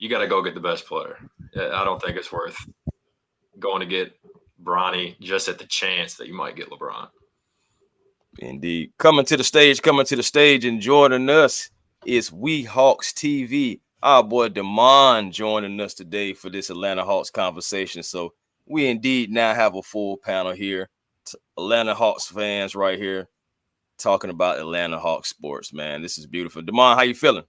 you got to go get the best player. I don't think it's worth going to get Bronny just at the chance that you might get LeBron. Indeed. Coming to the stage and joining us is We Hawks TV. Our boy Damon joining us today for this Atlanta Hawks conversation. So we indeed now have a full panel here. Atlanta Hawks fans right here talking about Atlanta Hawks sports, man. This is beautiful. Damon, how you feeling?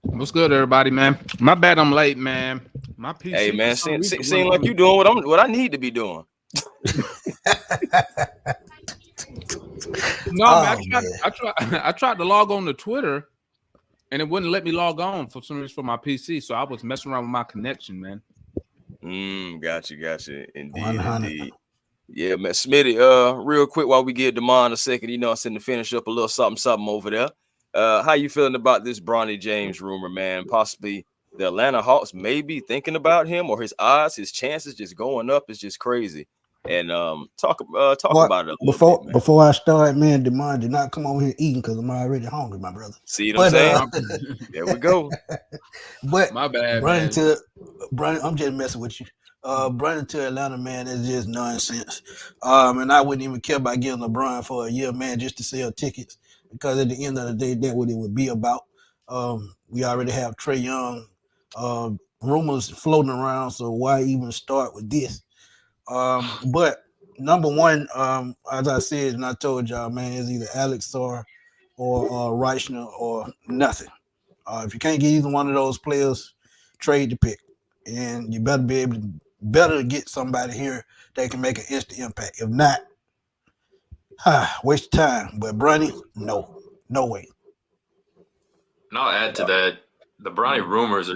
What's good, everybody, man? My bad I'm late, man. My PC. Hey, man, seem like you doing what I need to be doing. No, man, I tried to log on to Twitter, and it wouldn't let me log on for some reason for my PC. So I was messing around with my connection, man. Gotcha. Indeed. Yeah, man. Smitty, real quick while we give Damon a second, I said to finish up a little something over there. How you feeling about this Bronny James rumor, man? Possibly the Atlanta Hawks maybe thinking about him, or his odds, his chances just going up is just crazy. And talk about it before I start, man. Damon, do not come over here eating because I'm already hungry, my brother. See what I'm saying? There we go. But my bad, Bronny, I'm just messing with you. Bronny to Atlanta, man, is just nonsense. And I wouldn't even care about getting LeBron for a year, man, just to sell tickets. Because at the end of the day, that's what it would be about. We already have Trey Young rumors floating around, so why even start with this? But number one, as I said and I told y'all, man, is either Alex Sarr or Reichner or nothing. If you can't get either one of those players, trade the pick, and you better be able to get somebody here that can make an instant impact. If not, waste time. But Bronny, no way. And I'll add to that, the Bronny rumors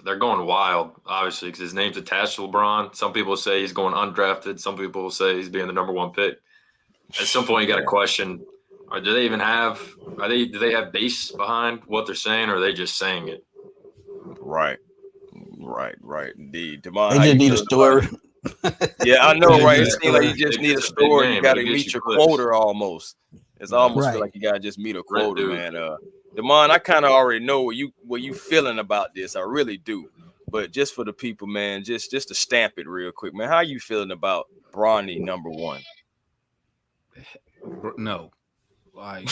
they're going wild, obviously, because his name's attached to LeBron. Some people say he's going undrafted. Some people will say he's being the number one pick. At some point, you got to question, do they have base behind what they're saying, or are they just saying it? Right. Indeed. Damon, they just need a story. Yeah, I know, right? It seems like you just need a story. You got to meet your quota almost. It's almost feel like you got to just meet a quota, man. Damon, I kind of already know what you feeling about this. I really do. But just for the people, man, just to stamp it real quick, man, how you feeling about Bronny number one? No. Like,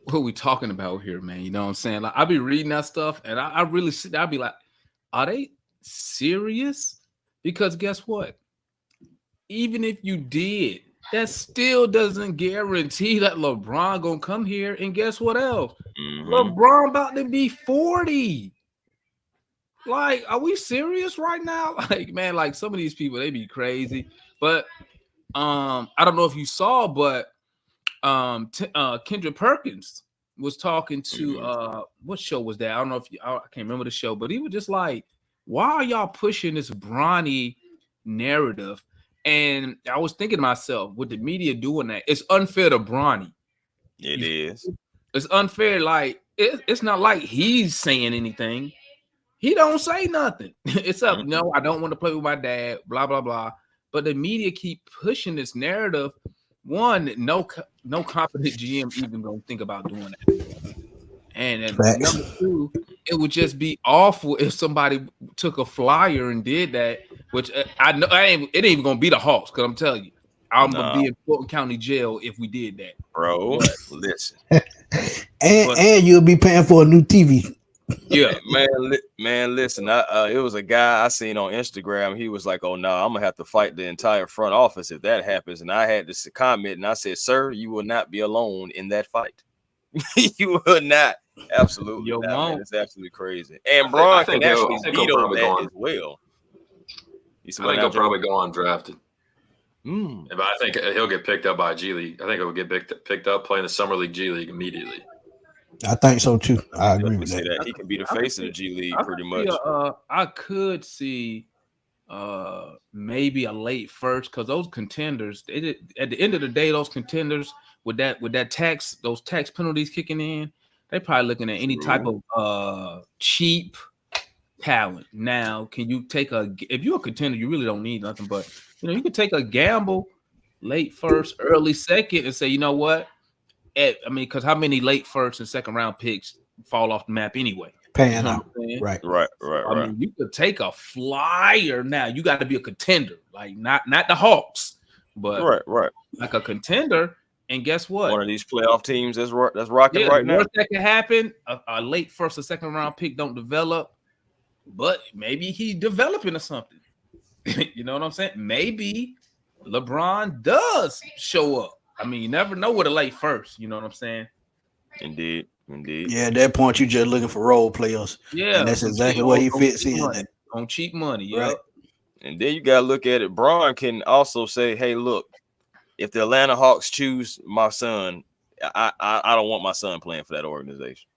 what are we talking about here, man? You know what I'm saying? Like, I be reading that stuff, and I really sit there, I be like, are they serious? Because guess what? Even if you did, that still doesn't guarantee that LeBron gonna come here. And guess what else? LeBron about to be 40. Like, are we serious right now? Like, man, like some of these people, they be crazy. But I don't know if you saw, but Kendrick Perkins was talking to what show was that? I don't know if I can't remember the show, but he was just like, why are y'all pushing this Bronny narrative? And I was thinking to myself, with the media doing that, it's unfair to Bronny. It is. It's unfair. Like, it's not like he's saying anything. He don't say nothing. It's up. No, I don't want to play with my dad, blah, blah, blah. But the media keep pushing this narrative. One, no competent GM even gonna think about doing that. And number two, it would just be awful if somebody took a flyer and did that, which I know it ain't even gonna be the Hawks, because I'm telling you, I'm gonna be in Fulton County Jail if we did that. Bro, listen. and you'll be paying for a new TV. Yeah, man, listen. It was a guy I seen on Instagram. He was like, "Oh no, I'm gonna have to fight the entire front office if that happens." And I had this comment, and I said, "Sir, you will not be alone in that fight. You will not." Absolutely, not, it's absolutely crazy. And Bron can actually veto that as well. I think he'll probably go undrafted. But I think he'll get picked up by G League. I think he'll get picked up playing the Summer League, G League immediately. I think so too. I agree with that. He can be the face of the G League pretty much. I could see maybe a late first, because those contenders, at the end of the day, those contenders with that tax, those tax penalties kicking in, they probably looking at any type of cheap talent. Now, can you take if you're a contender, you really don't need nothing, but you can take a gamble late first, early second, and say, you know what? Because how many late first and second round picks fall off the map anyway. Pan know out. what I'm saying? Right. I mean, you could take a flyer now. You got to be a contender, like not the Hawks, but like a contender. And guess what? One of these playoff teams that's rocking Yeah, right the now. worst that can happen, a late first or second round pick don't develop, but maybe he developing or something. You know what I'm saying? Maybe LeBron does show up. I mean, you never know with a late first. You know what I'm saying? Indeed. Yeah, at that point, you're just looking for role players. Yeah, and that's exactly what he fits in. On cheap money, yeah. Right. And then you gotta look at it. Bron can also say, "Hey, look, if the Atlanta Hawks choose my son, I don't want my son playing for that organization."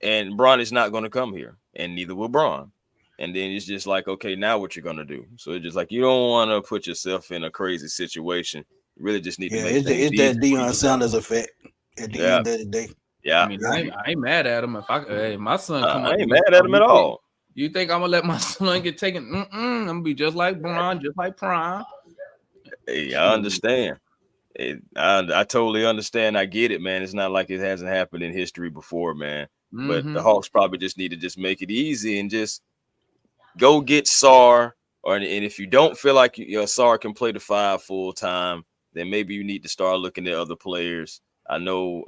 And Bron is not going to come here, and neither will Bron. And then it's just like, okay, now what you're gonna do? So it's just like you don't want to put yourself in a crazy situation. You really just need to make things it's that Deion Sanders effect at the end of the day. Yeah, I mean, I ain't mad at him. If my son come up, I ain't mad at him at all. You think I'm gonna let my son get taken? I'm gonna be just like Bron, just like Prime. Hey, I understand. I totally understand. I get it, man. It's not like it hasn't happened in history before, man. But the Hawks probably just need to just make it easy and just go get Sar. And if you don't feel like Sar can play the 5 full time, then maybe you need to start looking at other players. I know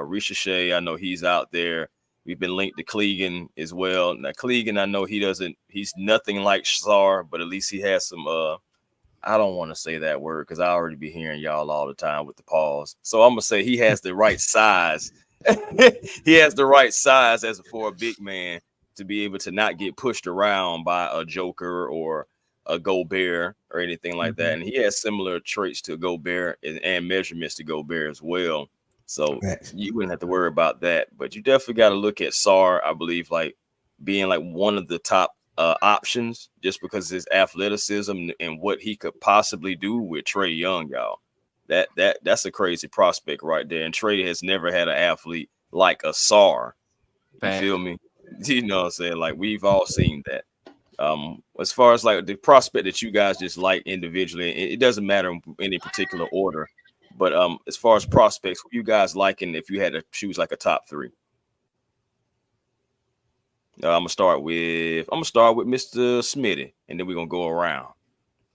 Ricochet, I know he's out there. We've been linked to Clegan as well. Now, Clegan, I know he's nothing like Sar, but at least he has some, I don't want to say that word because I already be hearing y'all all the time with the pause. So I'm going to say he has the right size. He has the right size for a big man to be able to not get pushed around by a Joker or a Gobert or anything like that. And he has similar traits to Gobert and measurements to Gobert as well. So you wouldn't have to worry about that. But you definitely got to look at Sar, I believe, like being like one of the top options just because of his athleticism and what he could possibly do with Trey Young, y'all. That's a crazy prospect right there. And Trey has never had an athlete like a Sar. You feel me? You know what I'm saying? Like we've all seen that. As far as like the prospect that you guys just like individually, it doesn't matter in any particular order. But as far as prospects, who you guys liking if you had to choose like a top 3? I'm gonna start with Mr. Smitty, and then we're gonna go around.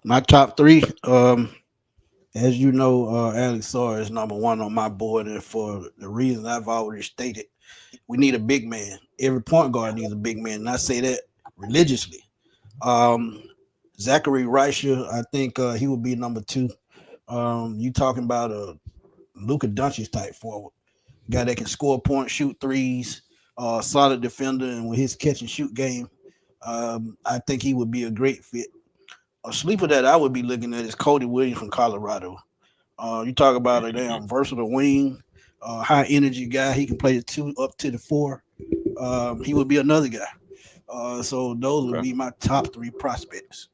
My top 3, as you know, Alex Sar is number 1 on my board, and for the reason I've already stated, we need a big man. Every point guard needs a big man, and I say that religiously. Zachary Reicher, I think he would be number 2. You talking about a Luka Doncic type forward, guy that can score points, shoot threes, solid defender, and with his catch and shoot game, I think he would be a great fit. A sleeper that I would be looking at is Cody Williams from Colorado. You talk about a damn versatile wing, high energy guy. He can play the 2 up to the 4. He would be another guy. So those would be my top 3 prospects.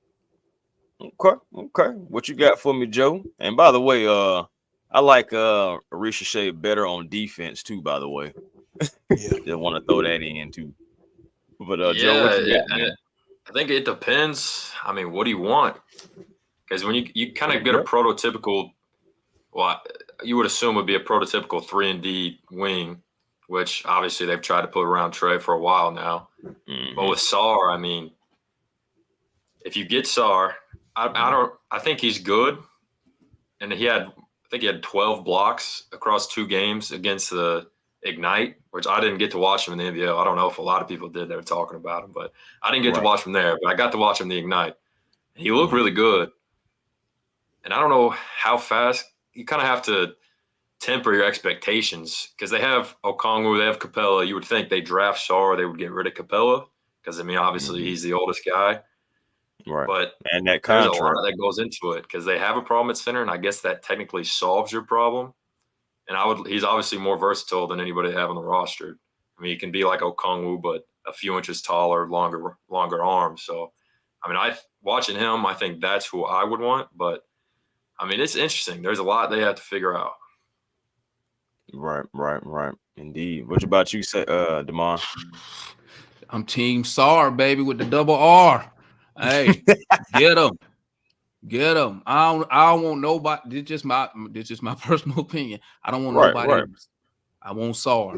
Okay. What you got for me, Joe? And by the way, I like Ricochet better on defense too. By the way, just want to throw that in too. But Joe, what you got, man? I think it depends. I mean, what do you want? Because when you kind of get a prototypical, well, you would assume would be a prototypical 3-and-D wing, which obviously they've tried to put around Trey for a while now. But with Sar, I mean, if you get Sar, I think he's good, and I think he had 12 blocks across 2 games against the Ignite, which I didn't get to watch him in the NBL. I don't know if a lot of people did. They were talking about him, but I didn't get to watch him there. But I got to watch him in the Ignite. He looked really good, and I don't know how fast. You kind of have to temper your expectations because they have Okongwu, they have Capella. You would think they draft Sar, they would get rid of Capella because I mean, obviously he's the oldest guy. Right. But and that there's a lot that goes into it because they have a problem at center, and I guess that technically solves your problem. And he's obviously more versatile than anybody they have on the roster. I mean, he can be like Okongwu, but a few inches taller, longer arms. So, I mean, watching him, I think that's who I would want. But, I mean, it's interesting. There's a lot they have to figure out. Right. Indeed. What about you, Damon? I'm Team Sar, baby, with the double R. Hey, get him. I don't want nobody. This just my personal opinion. I don't want nobody else. I want Sar.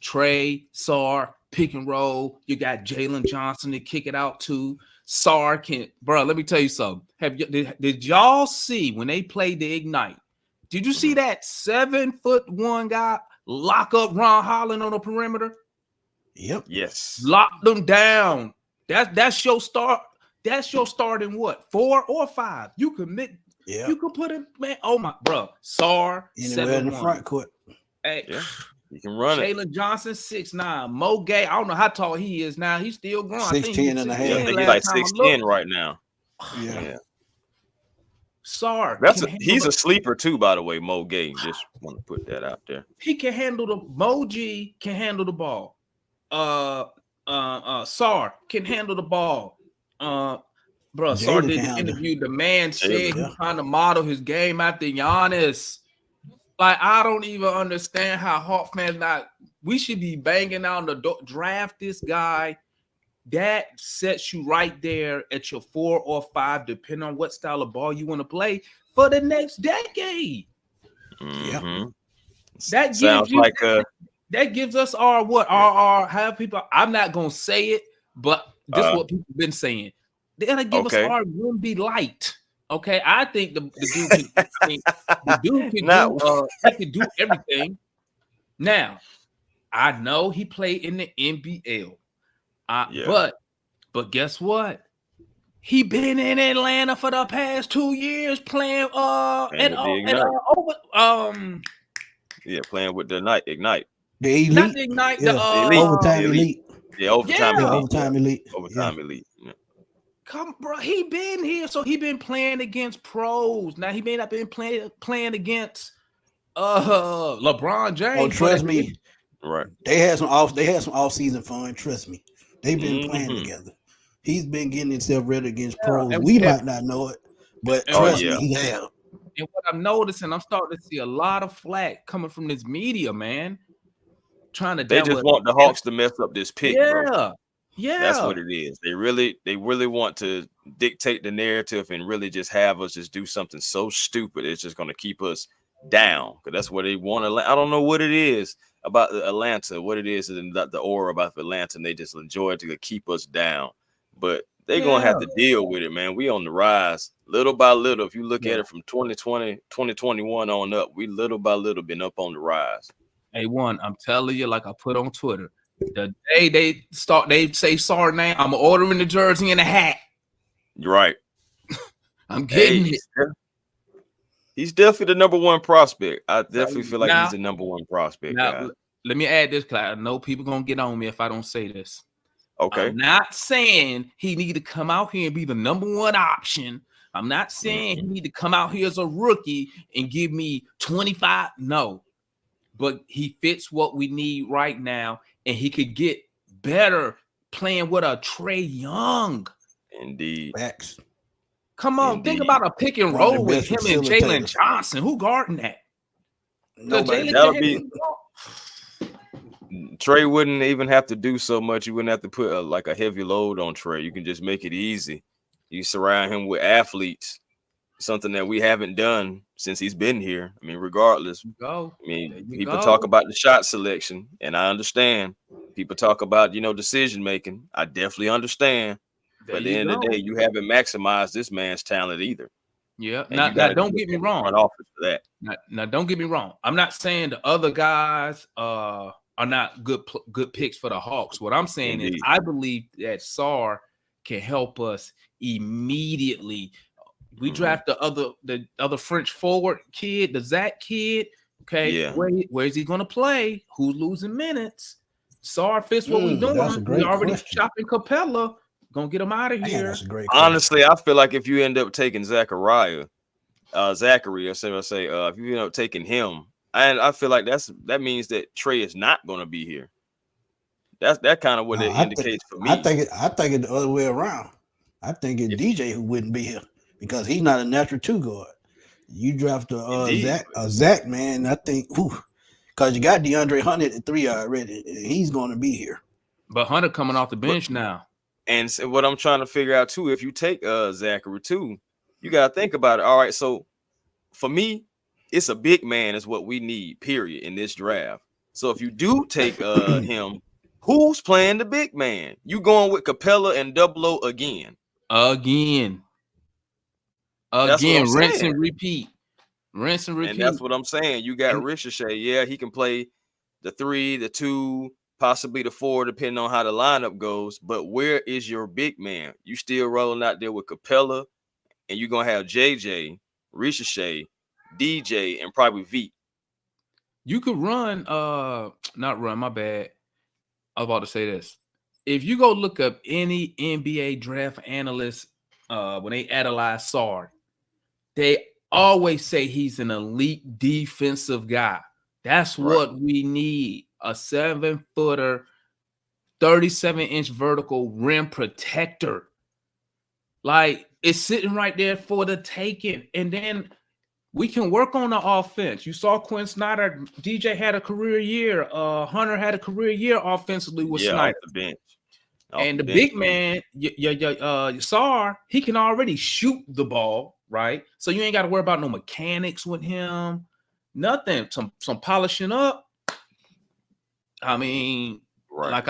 Trey, Sar, pick and roll. You got Jalen Johnson to kick it out to. Sar can, bro. Let me tell you something. Did y'all see when they played the Ignite? Did you see that 7'1" guy lock up Ron Holland on the perimeter? Yep. Yes. Lock them down. That's your start. That's your starting what? 4 or 5. You could make. Yeah. You could put it, man. Oh my, bro. Sar Anywhere in the 7'1". front court. Hey, Yeah. You can run it. Jalen Johnson 6'9". Mo Gay, I don't know how tall he is now. He's still growing. 6'10" and a half. Yeah, I think he's like 6'10" right now. Yeah. Sar. He's a sleeper too, by the way. Mo Gay. Just want to put that out there. He can handle the Moji can handle the ball. Sar can handle the ball. Bro, Sar did the interview. The man said he's trying to model his game after Giannis. Like, I don't even understand how Hawk fans not. We should be banging on the door. Draft this guy. That sets you right there at your 4 or 5, depending on what style of ball you want to play for the next decade. Mm-hmm. That sounds gives you, like that gives us our have people. I'm not gonna say it, but this is what people have been saying. They're gonna give us our Wimby light. Okay, I think the dude can do everything. Now, I know he played in the NBL. But guess what? He been in Atlanta for the past 2 years playing playing with the Ignite. The elite. Not the Ignite, the overtime elite. Yeah, overtime elite. Overtime elite. Yeah. Come, bro. He been here, so he been playing against pros. Now he may not been playing against LeBron James. Oh, trust me. Right. They had some off season fun. Trust me. They've been playing together. He's been getting himself ready against pros. We might not know it, but trust me, he have. And what I'm noticing, I'm starting to see a lot of flack coming from this media, man. They just want the Hawks to mess up this pick, bro. Yeah. That's what it is. They really want to dictate the narrative and really just have us just do something so stupid. It's just going to keep us down because that's what they want. I don't know what it is about Atlanta, what it is and the aura about Atlanta, and they just enjoy it to keep us down. But they're gonna have to deal with it, man. We on the rise little by little. If you look at it from 2020, 2021 on up, we little by little been up on the rise. A1, I'm telling you, like I put on Twitter, the day they say Sar name, I'm ordering the jersey and a hat. You're right. I'm getting it. He's definitely the number one prospect. I definitely feel like he's the number one prospect. Now, let me add this, because I know people gonna get on me if I don't say this. Okay. I'm not saying he need to come out here and be the number one option. I'm not saying he need to come out here as a rookie and give me 25. No, but he fits what we need right now, and he could get better playing with a Trey Young. Indeed. Facts. Come on, think about a pick and roll with him and Jalen Johnson. Who guarding that? That'll be. Trey wouldn't even have to do so much. You wouldn't have to put a heavy load on Trey. You can just make it easy. You surround him with athletes, something that we haven't done since he's been here. I mean, regardless. People talk about the shot selection, and I understand. People talk about, decision making. I definitely understand. But at the end of the day, you haven't maximized this man's talent either. Yeah. Now don't get me wrong. Now, don't get me wrong. I'm not saying the other guys are not good picks for the Hawks. What I'm saying is I believe that Sar can help us immediately. We draft the other French forward kid, the Zach kid. Okay, yeah. Where is he going to play? Who's losing minutes? Sar fits what we're doing. We already shopping Capella. Gonna get him out of here. That's a great Honestly, I feel like if you end up taking Zachary, if you end up taking him, and I feel like that means that Trey is not going to be here. That kind of what it indicates for me. I think it the other way around. I think it's DJ who wouldn't be here because he's not a natural two guard. You draft a Zach, man. I think because you got DeAndre Hunter at 3 already. He's going to be here. But Hunter coming off the bench now. And so what I'm trying to figure out too, if you take Zachary too, you got to think about it. All right, so for me, it's a big man is what we need, period, in this draft. So if you do take him, who's playing the big man? You going with Capella and Double O again? Again, That's what I'm rinse saying. and repeat. Rinse and repeat. And that's what I'm saying. You got Ricochet. Yeah, he can play the 3, the 2, possibly the 4, depending on how the lineup goes. But where is your big man? You still rolling out there with Capella, and you're gonna have JJ, Ricochet, DJ, and probably V. You could run, not run, my bad. I was about to say this. If you go look up any NBA draft analyst, when they analyze Sard, they always say he's an elite defensive guy. That's what we need. A 7-footer, 37-inch vertical rim protector. Like, it's sitting right there for the taking. And then we can work on the offense. You saw Quinn Snyder. DJ had a career year. Hunter had a career year offensively with Snyder. Off the bench. And the big man, Sar, he can already shoot the ball, right? So you ain't got to worry about no mechanics with him. Nothing. Some polishing up. I mean, like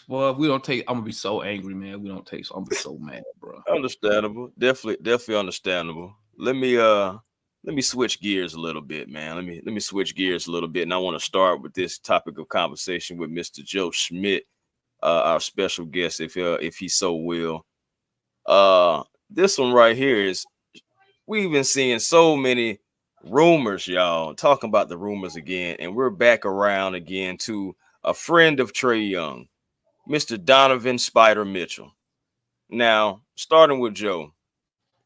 well, we don't take. I'm gonna be so angry, man. We don't take. So I'm gonna be so mad, bro. Understandable. Definitely understandable. Let me switch gears a little bit, man. Let me switch gears a little bit, and I want to start with this topic of conversation with Mr. Joe Schmidt, our special guest, if he so will. This one right here is, we've been seeing so many rumors, y'all, talking about the rumors again, and we're back around again to a friend of Trey Young, Mr. Donovan Spider Mitchell. Now, starting with Joe,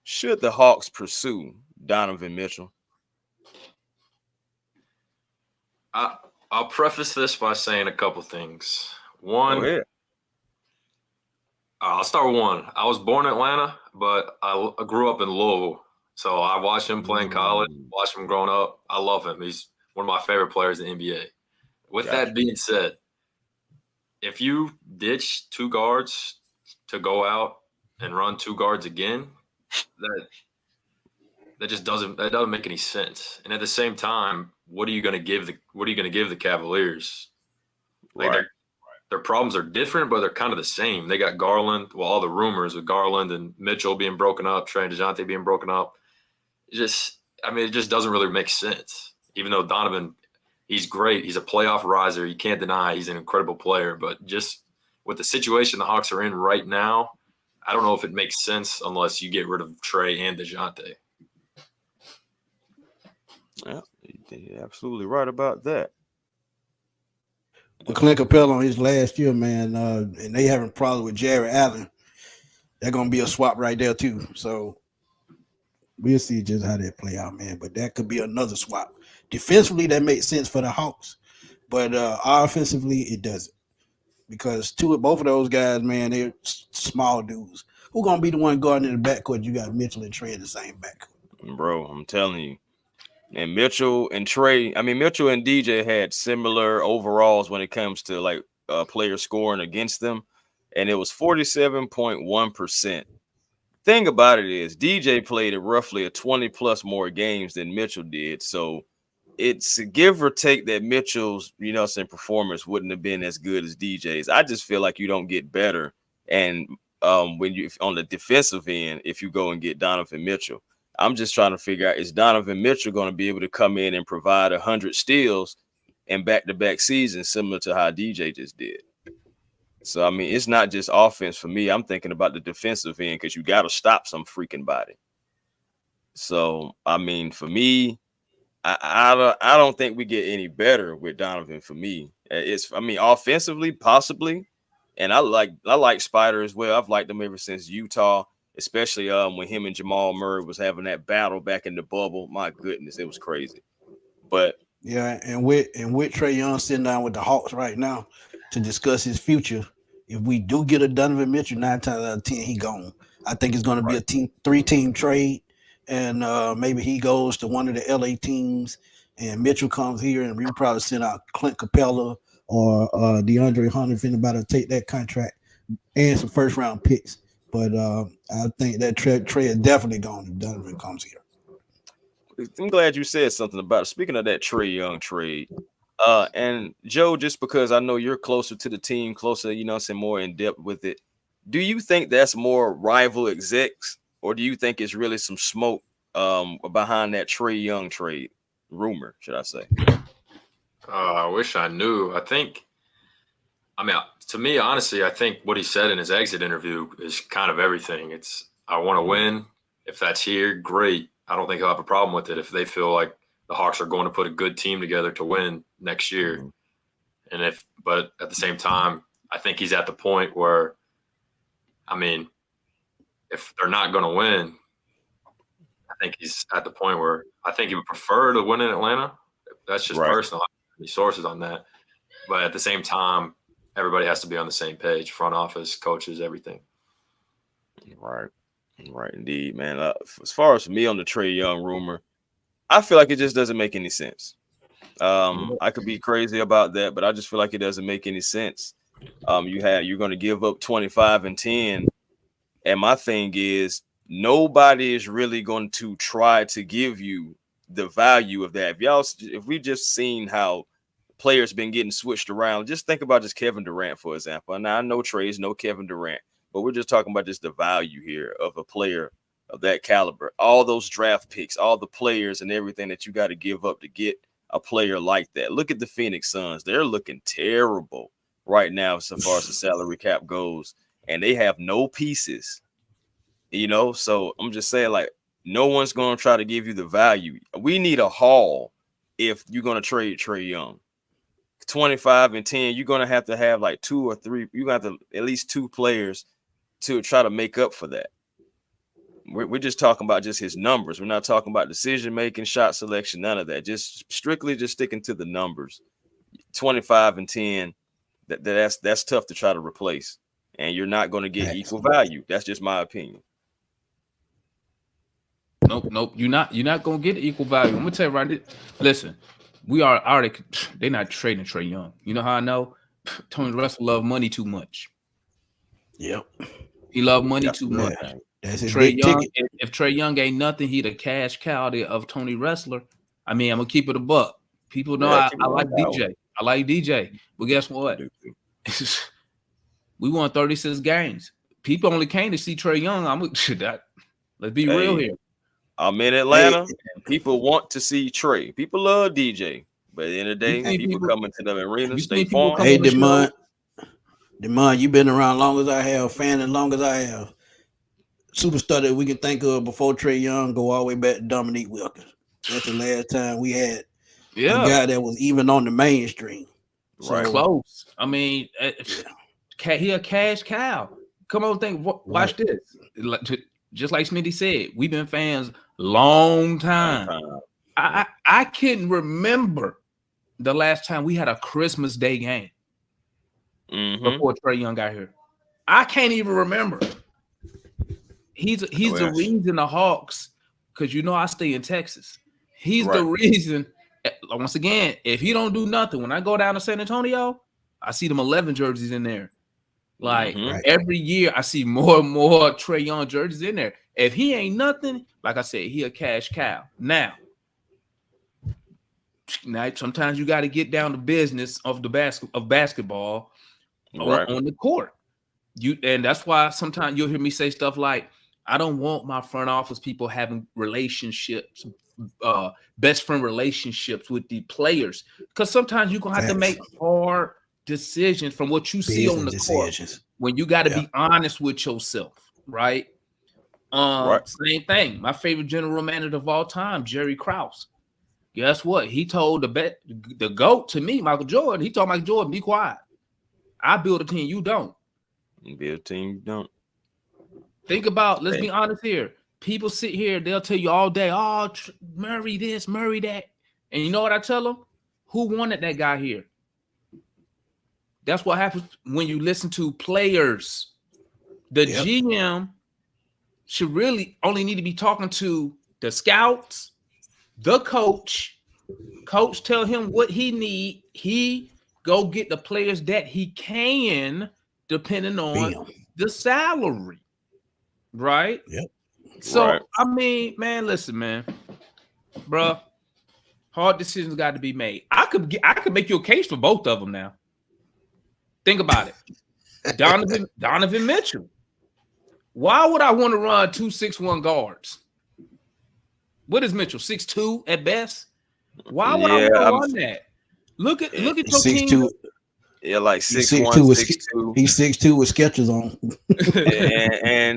should the Hawks pursue Donovan Mitchell? I'll preface this by saying a couple things. One, I'll start with one. I was born in Atlanta, but I grew up in Louisville. So I watched him play in college, watched him growing up. I love him. He's one of my favorite players in the NBA. With that being said, if you ditch 2 guards to go out and run 2 guards again, that just doesn't make any sense. And at the same time, what are you going to give the Cavaliers? Like their problems are different, but they're kind of the same. They got Garland. Well, all the rumors with Garland and Mitchell being broken up, Trey and DeJounte being broken up. It just doesn't really make sense. Even though Donovan, he's great. He's a playoff riser. You can't deny he's an incredible player. But just with the situation the Hawks are in right now, I don't know if it makes sense unless you get rid of Trey and DeJounte. Yeah, you're absolutely right about that. With Clint Capella on his last year, man, and they having problems with Jared Allen, they're gonna be a swap right there too. So we'll see just how that play out, man. But that could be another swap. Defensively, that makes sense for the Hawks, but offensively, it doesn't, because both of those guys, man, they're small dudes. Who gonna be the one guarding in the backcourt? You got Mitchell and Trey in the same backcourt, bro. I'm telling you. And Mitchell and Trey, Mitchell and DJ had similar overalls when it comes to like players scoring against them, and it was 47.1%. Thing about it is DJ played at roughly 20 plus more games than Mitchell did, so it's a give or take that Mitchell's performance wouldn't have been as good as DJ's. I just feel like you don't get better, and when you on the defensive end, if you go and get Donovan Mitchell. I'm just trying to figure out, is Donovan Mitchell going to be able to come in and provide 100 steals in back-to-back seasons, similar to how DJ just did? So, it's not just offense for me. I'm thinking about the defensive end, because you got to stop some freaking body. So, for me, I don't think we get any better with Donovan. For me, offensively, possibly, and I like Spider as well. I've liked him ever since Utah. Especially when him and Jamal Murray was having that battle back in the bubble. My goodness, it was crazy. But yeah, and with Trey Young sitting down with the Hawks right now to discuss his future, if we do get a Donovan Mitchell, 9 times out of 10 he gone. I think it's going to be a 3-team trade, and maybe he goes to one of the LA teams, and Mitchell comes here, and we probably send out Clint Capella or DeAndre Hunter if anybody will take that contract, and some first-round picks. But I think that Trey is definitely gone if Donovan comes here. I'm glad you said something about it. Speaking of that Trey Young trade, And Joe, just because I know you're closer to the team, closer, you know, some more in depth with it. Do you think that's more rival execs, or do you think it's really some smoke behind that Trey Young trade rumor, should I say? I wish I knew. I mean, to me, honestly, I think what he said in his exit interview is kind of everything. It's, I want to win. If that's here, great. I don't think he'll have a problem with it if they feel like the Hawks are going to put a good team together to win next year. But at the same time, I think he's at the point where, I mean, if they're not going to win, I think he's at the point where I think he would prefer to win in Atlanta. That's just personal. I don't have any sources on that. But at the same time, everybody has to be on the same page, front office, coaches, everything. Right, indeed, man. As far as me on the Trey Young rumor, I feel like it just doesn't make any sense. I could be crazy about that, but I just feel like it doesn't make any sense. You're going to give up 25 and 10, and my thing is nobody is really going to try to give you the value of that. If we just seen how players been getting switched around, just think about just Kevin Durant, for example. Now I know Trey's no Kevin Durant, but we're just talking about just the value here of a player of that caliber. All those draft picks, all the players and everything that you got to give up to get a player like that. Look at the Phoenix Suns. They're looking terrible right now so far as the salary cap goes, and they have no pieces, you know? So I'm just saying, like, no one's going to try to give you the value. We need a haul if you're going to trade Trey Young. 25 and 10, you're going to have like 2 or 3. You're going to have at least 2 players to try to make up for that. We're just talking about just his numbers. We're not talking about decision making, shot selection, none of that. Just strictly just sticking to the numbers. 25 and 10, that's tough to try to replace, and you're not going to get equal value. That's just my opinion. Nope. You're not gonna get equal value. I'm gonna tell you right now. Listen, we are already. They're not trading Trey Young. You know how I know? Tony Russell love money too much. Yep, he love money too much. That's his Trey big Young. ticket. If Trey Young ain't nothing, he the cash cow of Tony Wrestler. I mean, I'm gonna keep it a buck. People know I like DJ. I like DJ, but guess what? We won 36 games. People only came to see Trey Young. Let's be real here. I'm in Atlanta. And people want to see Trey. People love DJ, but at the end of the day, people coming to the arena, State Farm. Hey, Demond, you've been around long as I have, fan as long as I have. Superstar that we can think of before Trey Young go all the way back to Dominique Wilkins. That's the last time we had a guy that was even on the mainstream. Right. Close. I mean, he a cash cow. Come on, watch this. Just like Smitty said, we've been fans long time. I couldn't remember the last time we had a Christmas Day game before Trey Young got here. I can't even remember. He's the reason the Hawks, because I stay in Texas. He's the reason. Once again, if he don't do nothing, when I go down to San Antonio, I see them 11 jerseys in there. Like every year, I see more and more Trey Young jerseys in there. If he ain't nothing, like I said, he a cash cow. Now sometimes you got to get down to business of basketball on the court. And that's why sometimes you'll hear me say stuff like, I don't want my front office people having relationships, best friend relationships with the players, because sometimes you're gonna have to make hard decisions from what you see on the court when you got to be honest with yourself, right? Same thing. My favorite general manager of all time, Jerry Krause. Guess what? He told the GOAT to me, Michael Jordan. He told Michael Jordan, be quiet. I build a team, you don't. You build a team, you don't. Think about, let's be honest here. People sit here, they'll tell you all day, oh, Murray this, Murray that. And you know what I tell them? Who wanted that guy here? That's what happens when you listen to players. The GM should really only need to be talking to the scouts, the coach. Coach tell him what he need. He go get the players that he can, depending on the salary. Right? Yep. So, I mean, man, listen, man. Bruh, Hard decisions got to be made. I could make you a case for both of them now. Think about it. Donovan Mitchell. Why would I want to run 2-6-1 guards? What is Mitchell? 6'2" at best? Why would I want to run that? Look at your team. Yeah, like 6'1", 6'2". He's 6'2" with Skechers on.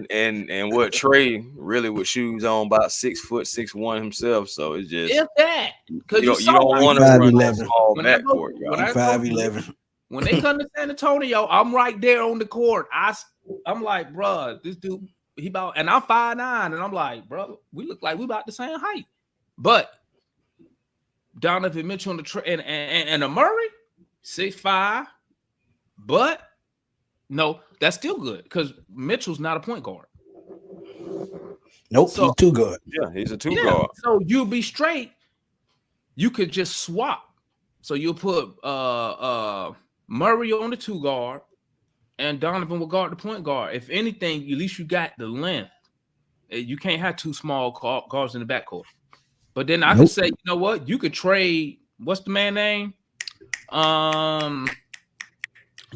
and what Trey really with shoes on, about 6 foot 6'1" himself. So it's just that because you don't want to run that small backcourt. 5'11". When they come to San Antonio, I'm right there on the court. I'm like, bro, this dude, he about, and I'm 5'9", and I'm like, bro, we look like we about the same height. But Donovan Mitchell and a Murray, 6'5", but no, that's still good because Mitchell's not a point guard. Nope, he's two guard. Yeah, he's a two guard. So you'll be straight. You could just swap. So you'll put Murray on the 2 guard, and Donovan will guard the point guard. If anything, at least you got the length. You can't have 2 small guards in the backcourt. But then I could say, you know what? You could trade. What's the man name?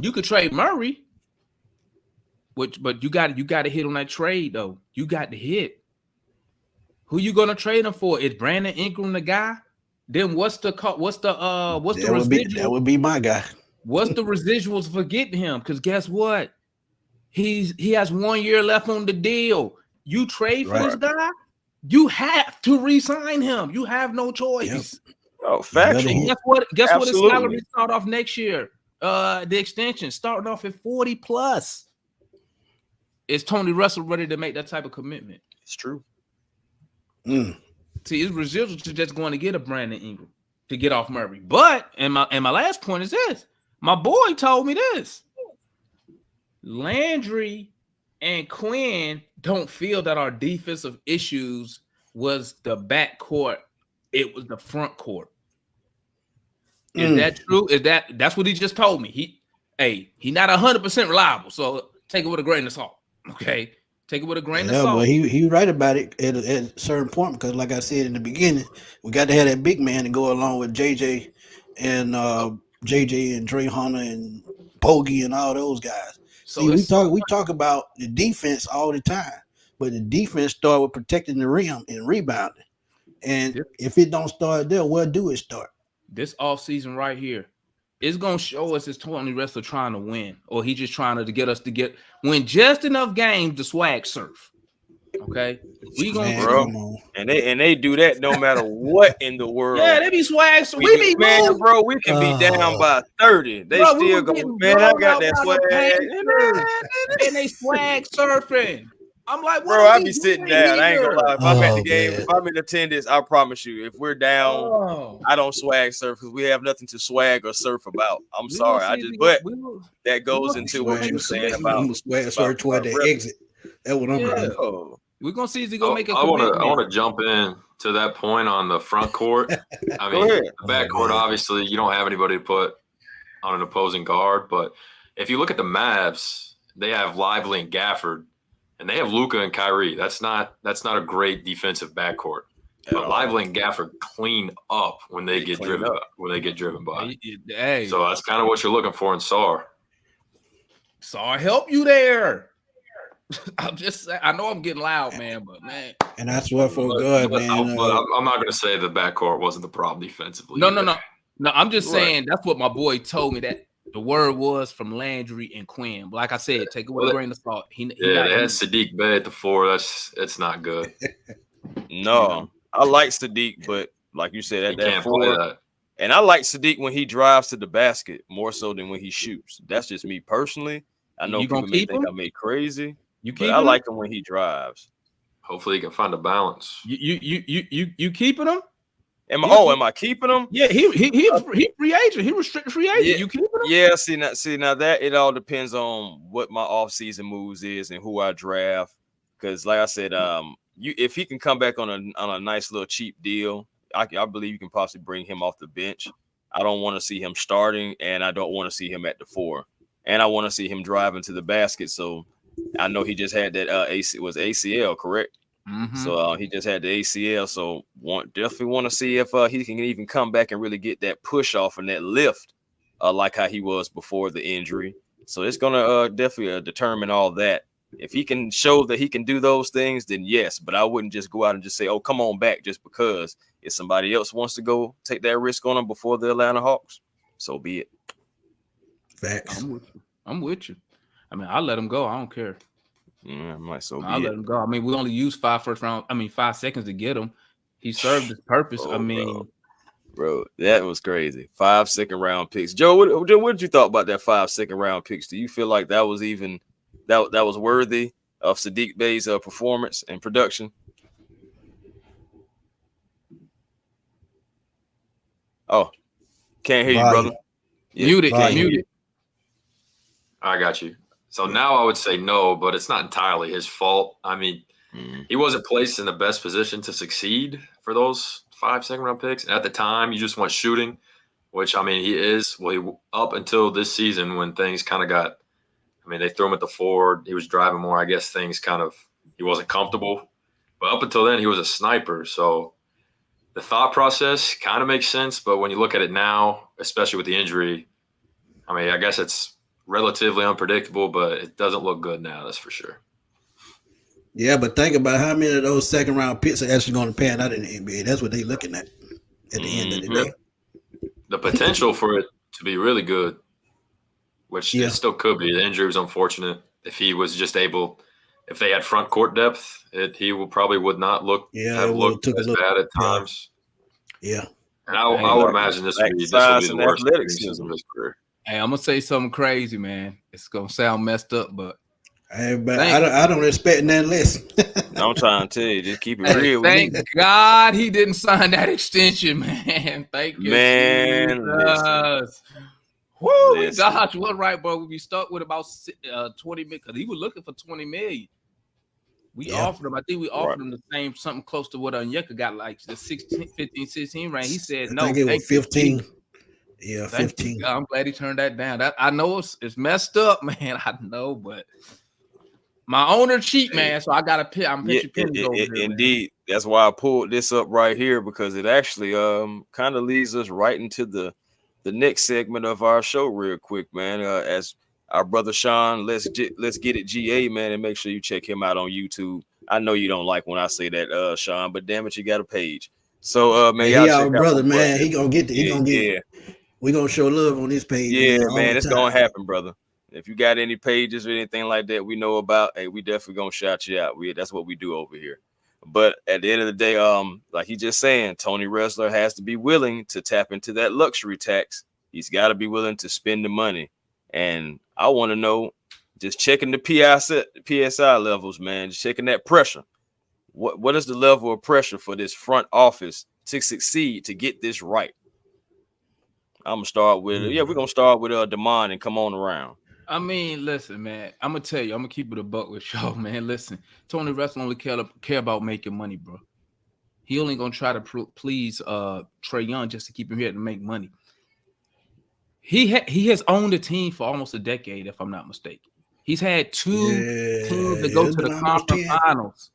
You could trade Murray, but you got to hit on that trade though. You got to hit. Who you gonna trade him for? Is Brandon Ingram the guy? Then what's the residual? That would be my guy. What's the residuals for getting him? Because guess what? He has 1 year left on the deal. You trade for this guy, you have to re-sign him. You have no choice. Yep. Oh, factual. Guess what? His salary start off next year? The extension starting off at 40 plus. Is Tony Russell ready to make that type of commitment? It's true. See, his residuals are just going to get a Brandon Ingram to get off Murray. But and my last point is this: my boy told me this. Landry and Quinn don't feel that our defensive issues was the backcourt; it was the front court. Is that true? That's what he just told me? He not 100% reliable, so take it with a grain of salt. Okay, take it with a grain of salt. But he right about it at a certain point because, like I said in the beginning, we got to have that big man to go along with JJ and Dre Hunter and Bogey and all those guys. So we talk about the defense all the time, but the defense start with protecting the rim and rebounding. And if it don't start there, where do it start? This offseason right here, it's gonna show us is Tony Russell trying to win, or he just trying to get us to win just enough games to swag surf. Okay, we gonna bro, and they do that no matter what in the world. Yeah, they be swag. So we can be down by 30. They still go, man. I got that swag, and they swag surfing. I'm like, bro, I be sitting down. I ain't gonna lie. If I'm at the game, if I'm in attendance, I promise you, if we're down, I don't swag surf because we have nothing to swag or surf about. I'm sorry. That goes into what you were saying about swag surf toward the exit. That's what I'm doing. We're gonna see if he gonna make a I want to jump in to that point on the front court. I mean, the back court, obviously, you don't have anybody to put on an opposing guard. But if you look at the Mavs, they have Lively and Gafford. And they have Luka and Kyrie. That's not a great defensive backcourt. But Lively and Gafford clean up when they get driven by. Hey. So that's kind of what you're looking for in Sarr. Sarr help you there. I'm just saying. I know I'm getting loud, man, but man. And I swear for God, man. I'm not going to say the backcourt wasn't the problem defensively. No. I'm just saying that's what my boy told me that. The word was from Landry and Quinn. But like I said, take it with a grain of salt. They had SADDIQ Bey at the 4. It's not good. No, I like SADDIQ, but like you said, at that 4. And I like SADDIQ when he drives to the basket more so than when he shoots. That's just me personally. I know people may think I made crazy. I like him when he drives. Hopefully, he can find a balance. You keeping him? Am I keeping him? Yeah, he free agent. He restricted free agent. Yeah. You keeping him? Yeah, see now that it all depends on what my offseason moves is and who I draft. Because like I said, if he can come back on a nice little cheap deal, I believe you can possibly bring him off the bench. I don't want to see him starting, and I don't want to see him at the 4. And I want to see him driving to the basket. So I know he just had that ACL, correct? So he just had the ACL. So definitely want to see if he can even come back and really get that push off and that lift, like how he was before the injury. So it's gonna definitely determine all that. If he can show that he can do those things, then yes. But I wouldn't just go out and just say, "Oh, come on back," just because if somebody else wants to go take that risk on him before the Atlanta Hawks, so be it. Facts. I'm with you. I mean, I'll let him go. I don't care. Yeah, I'll let him go. I mean, we only used 5 seconds to get him. He served his purpose. Oh, I mean, bro, that was crazy. 5 second-round picks. Joe, what did you thought about that 5 second-round picks? Do you feel like that was even that was worthy of SADDIQ Bey's performance and production? Oh, can't hear you, brother. Yeah. Muted. I got you. So now I would say no, but it's not entirely his fault. I mean, he wasn't placed in the best position to succeed for those 5 second-round picks. And at the time, you just want shooting, which, I mean, he is. Well, up until this season when things kind of got – I mean, they threw him at the forward. He was driving more. I guess things kind of – he wasn't comfortable. But up until then, he was a sniper. So the thought process kind of makes sense. But when you look at it now, especially with the injury, I mean, I guess it's relatively unpredictable, but it doesn't look good now. That's for sure. Yeah, but think about how many of those second-round picks are actually going to pan out in the NBA. That's what they're looking at the end of the day. The potential for it to be really good, which it still could be. The injury was unfortunate. If he was just able, if they had front court depth, he probably would not have looked as bad at times. Yeah. And I would imagine this will be the worst season of his career. Hey, I'm gonna say something crazy, man. It's gonna sound messed up, but hey, I don't expect nothing less. I'm trying to tell you, just keep it real. Thank God he didn't sign that extension, man. Thank you, man. Woo, we dodged one right, bro. We stuck with about 20 million because he was looking for 20 million. We offered him. I think we offered him the same, something close to what Onyeka got, like the 15, 16 range. He said no. I think it was 15. Yeah, 15. I'm glad he turned that down. I know it's messed up, man. I know, but my owner cheat, man. So I got to pick. I'm pitching pennies over here. Indeed, man. That's why I pulled this up right here because it actually kind of leads us right into the next segment of our show, real quick, man. As our brother Sean, let's get it GA, man, and make sure you check him out on YouTube. I know you don't like when I say that, Sean, but damn it, you got a page. So man, he our brother, man. He gonna get we gonna show love on this page. Yeah, man, it's gonna happen, brother. If you got any pages or anything like that we know about, hey, we definitely gonna shout you out. That's what we do over here. But at the end of the day, like he just saying, Tony Ressler has to be willing to tap into that luxury tax. He's got to be willing to spend the money. And I want to know, just checking the PSI levels, man, just checking that pressure. What is the level of pressure for this front office to succeed, to get this right? I'm gonna start with we're gonna start with Damon and come on around. I mean, listen, man. I'm gonna tell you, I'm gonna keep it a buck with y'all, man. Listen, Tony Ressler only care about making money, bro. He only gonna try to please Trey Young just to keep him here to make money. He has owned the team for almost a decade, if I'm not mistaken. He's had 2 teams that go to the conference finals,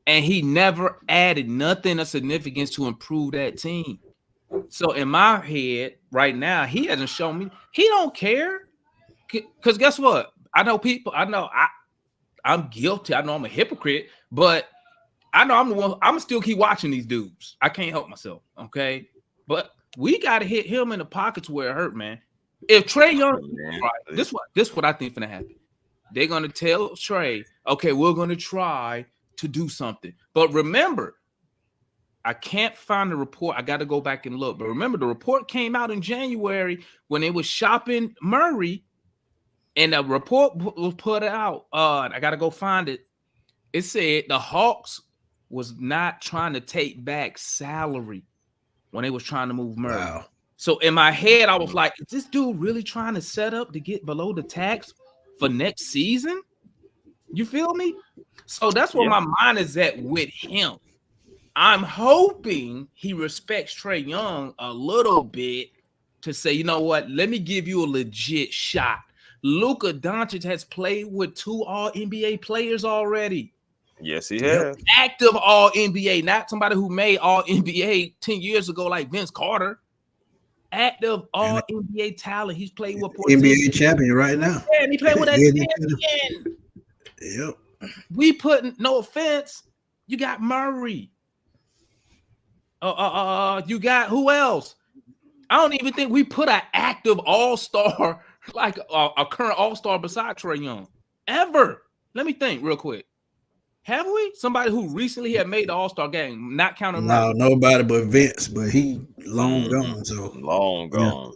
and he never added nothing of significance to improve that team. So in my head right now, he hasn't shown me he don't care. Because guess what? I know people. I know I'm guilty. I know I'm a hypocrite, but I know I'm the one. I'm still keep watching these dudes. I can't help myself. Okay, but we got to hit him in the pockets where it hurt, man. If Trey Young, this what I think gonna happen. They're gonna tell Trey, okay, we're gonna try to do something. But remember, I can't find the report. I got to go back and look. But remember, the report came out in January when they was shopping Murray, and the report was put out. I got to go find it. It said the Hawks was not trying to take back salary when they was trying to move Murray. Wow. So in my head, I was like, is this dude really trying to set up to get below the tax for next season? You feel me? So that's where my mind is at with him. I'm hoping he respects Trey Young a little bit to say, you know what, let me give you a legit shot. Luka Doncic has played with 2 All-NBA players already. Yes, he has. Active All NBA, not somebody who made All NBA 10 years ago like Vince Carter. Active All NBA talent. He's played with NBA champion right now. Yeah, and he played with that champion. Yep. We putting, no offense, you got Murray. You got who else? I don't even think we put an active all-star, like a current all-star beside Trey Young. Ever. Let me think real quick. Have we? Somebody who recently had made the all-star game, not counting Murray. Nobody but Vince, but he long gone. So long gone.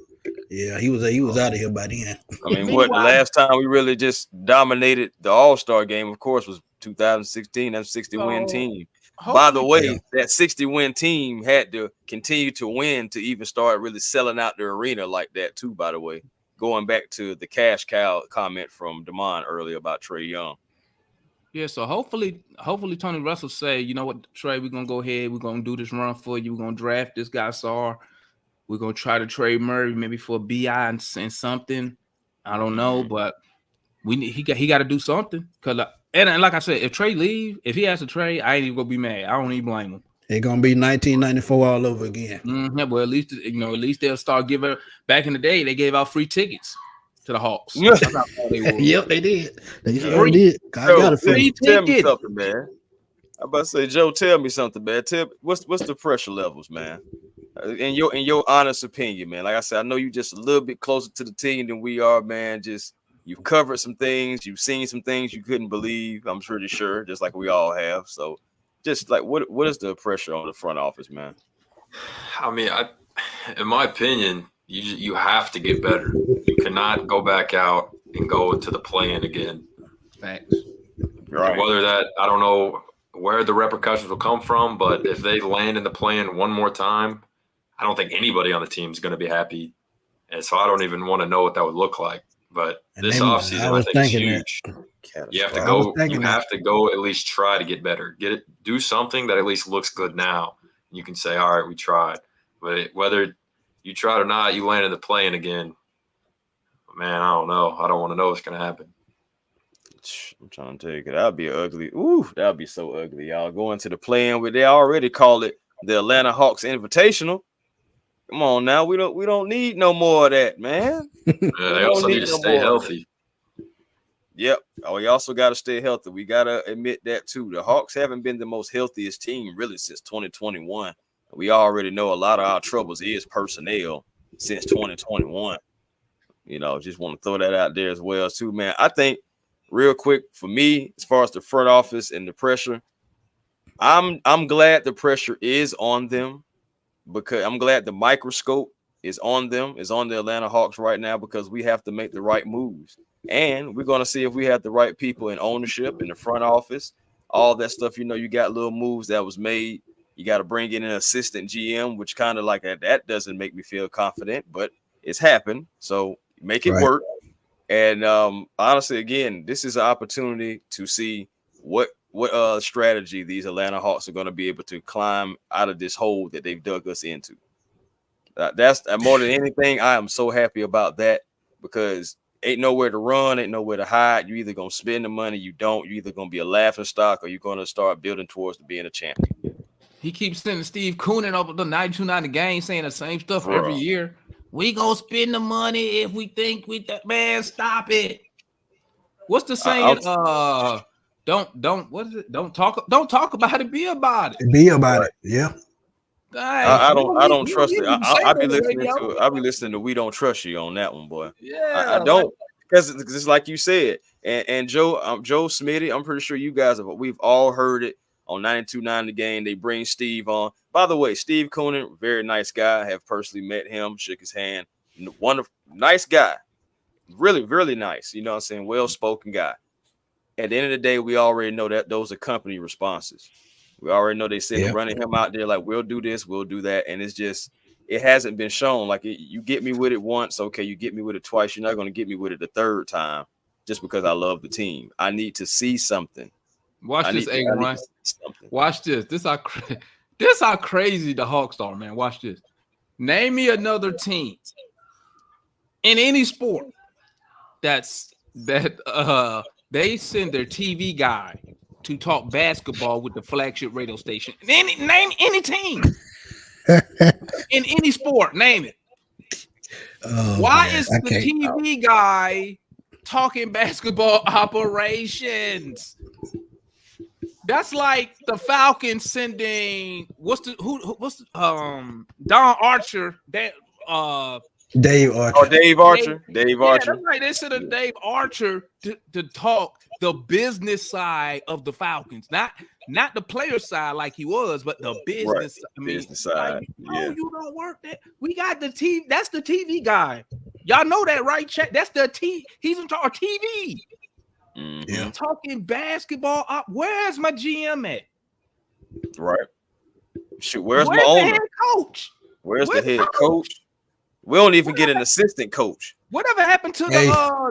Yeah, he was out of here by then. I mean, the last time we really just dominated the all-star game, of course, was 2016. That's 60-win team. By the way, that 60-win team had to continue to win to even start really selling out the arena like that too, by the way. Going back to the cash cow comment from Damon earlier about Trey Young. Yeah, so hopefully Tony Russell say, you know what, Trey, we're going to go ahead. We're going to do this run for you. We're going to draft this guy, Sarr. We're going to try to trade Murray maybe for a BI and something. I don't know, but he got to do something. And like I said, if Trey leave, if he has to trade, I ain't even gonna be mad. I don't even blame him. It's gonna be 1994 all over again. Well, at least they'll start giving. Back in the day, they gave out free tickets to the Hawks. Yep, they did. They sure did. I got a free ticket. Tell me something, man. I'm about to say, Joe, tell me something, man. What's the pressure levels, man? In your honest opinion, man. Like I said, I know you just a little bit closer to the team than we are, man. You've covered some things. You've seen some things you couldn't believe. I'm pretty sure, just like we all have. So, just like, what is the pressure on the front office, man? I mean, in my opinion, you have to get better. You cannot go back out and go into the play-in again. Thanks. Right. Whether that, I don't know where the repercussions will come from, but if they land in the play-in one more time, I don't think anybody on the team is going to be happy. And so I don't even want to know what that would look like. But this offseason, I think is huge. You have to go. You have to go at least try to get better. Do something that at least looks good now. You can say, "All right, we tried." But whether you tried or not, you landed the play-in again. Man, I don't know. I don't want to know what's going to happen. I'm trying to tell you, that'd be ugly. Ooh, that'd be so ugly, y'all. Going to the play-in where they already call it the Atlanta Hawks Invitational. Come on now, we don't need no more of that, man. They also need to stay healthy. Yep. We also got to stay healthy. We got to admit that too. The Hawks haven't been the most healthiest team really since 2021. We already know a lot of our troubles is personnel since 2021. Just want to throw that out there as well too, man. I think real quick for me, as far as the front office and the pressure, I'm glad the pressure is on them. Because I'm glad the microscope is on them, is on the Atlanta Hawks right now, because we have to make the right moves. And we're going to see if we have the right people in ownership, in the front office, all that stuff. You got little moves that was made. You got to bring in an assistant GM, which kind of like that doesn't make me feel confident, but it's happened. So make it work. And honestly, again, this is an opportunity to see what strategy these Atlanta Hawks are going to be able to climb out of this hole that they've dug us into. That's more than anything. I am so happy about that, because ain't nowhere to run, ain't nowhere to hide. You either going to spend the money, you don't. You're either going to be a laughing stock, or you're going to start building towards being a champion. He keeps sending Steve Koonin over the 92-90 game saying the same stuff every year. We going to spend the money if we think man, stop it. What's the saying? What is it? Don't talk about it. Be about it. Be about it. Yeah. I don't trust it. I'll be listening to "We Don't Trust You" on that one, boy. Yeah, I don't, because it's like you said, and Joe Smitty. I'm pretty sure you guys we've all heard it on 92.9 The Game. They bring Steve on. By the way, Steve Koonin, very nice guy. I have personally met him, shook his hand. Wonderful, nice guy. Really, really nice. You know what I'm saying? Well-spoken guy. At the end of the day, we already know that those are company responses. We already know they said running him out there like, we'll do this, we'll do that. And it's just, it hasn't been shown. Like, you get me with it once, okay, you get me with it twice. You're not going to get me with it the third time just because I love the team. I need to see something. Watch this, A1. Watch this. This how crazy the Hawks are, man. Watch this. Name me another team in any sport that they send their TV guy to talk basketball with the flagship radio station. Name any team in any sport. Name it. Oh, Why man, is I the can't. TV guy talking basketball operations? That's like the Falcons sending what's the Don Archer that Dave Oh, Archer. Dave Archer. Dave yeah, Archer. that's right. They sent a Dave Archer to talk the business side of the Falcons, not the player side like he was, but the business. Right. I mean, Business side. like, Yeah. you don't work that. We got the TV. That's the TV guy. Y'all know that, right? Check. That's the T. He's in charge of TV. Mhm. Yeah. Talking basketball up. Where's my GM at? Right. Shoot, where's my the owner? head coach? Where's the head coach? We don't even get an assistant coach. Whatever happened to Hey.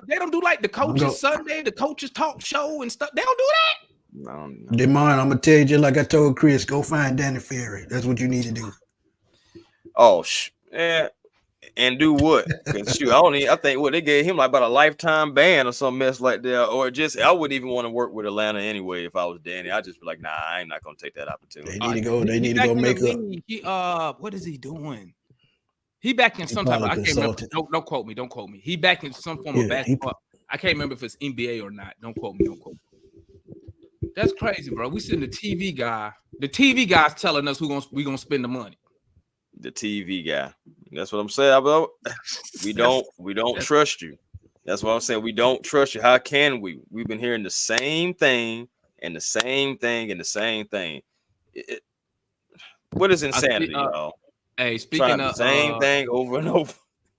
they don't do like the coaches Sunday, the coaches talk show and stuff. They don't do that. No. Demond, I'm gonna tell you just like I told Chris, go find Danny Ferry. That's what you need to do. Oh, yeah. And do what? Because shoot, I think what they gave him like about a lifetime ban or some mess like that. Or just I wouldn't even want to work with Atlanta anyway if I was Danny. I'd just be like, nah, I'm not gonna take that opportunity. They need to go. They need to go make up. He, what is he doing? He back in some type of, I can't remember. Don't quote me. Don't quote me. He back in some form of basketball. I can't remember if it's NBA or not. Don't quote me. Don't quote me. That's crazy, bro. We send the TV guy. The TV guy's telling us we gonna spend the money. The TV guy. That's what I'm saying, bro. We don't trust you. That's what I'm saying. We don't trust you. How can we? We've been hearing the same thing and the same thing and the same thing. What is insanity, y'all? Hey, speaking of the same thing over and over.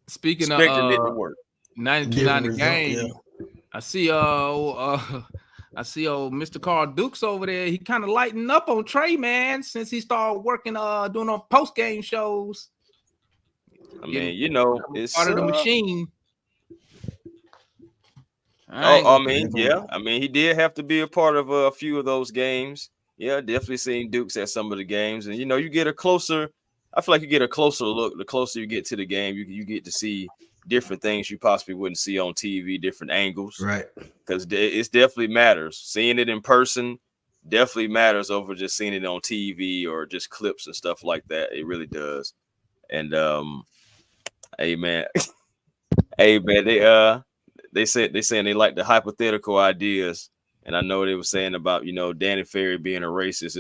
Speaking of it to work. 92-90 game, I see Mr. Carl Dukes over there. He kind of lighting up on Trey, man, since he started working doing on post game shows. I mean, you know, it's part of the machine. I mean, he did have to be a part of a few of those games. Yeah, definitely seen Dukes at some of the games, and you know, you get a closer. I feel like you get a closer look. The closer you get to the game, you get to see different things you possibly wouldn't see on TV, different angles. Right. Because it definitely matters. Seeing it in person definitely matters over just seeing it on TV or just clips and stuff like that. It really does. And hey man, they saying they like the hypothetical ideas. And I know they were saying about, you know, Danny Ferry being a racist.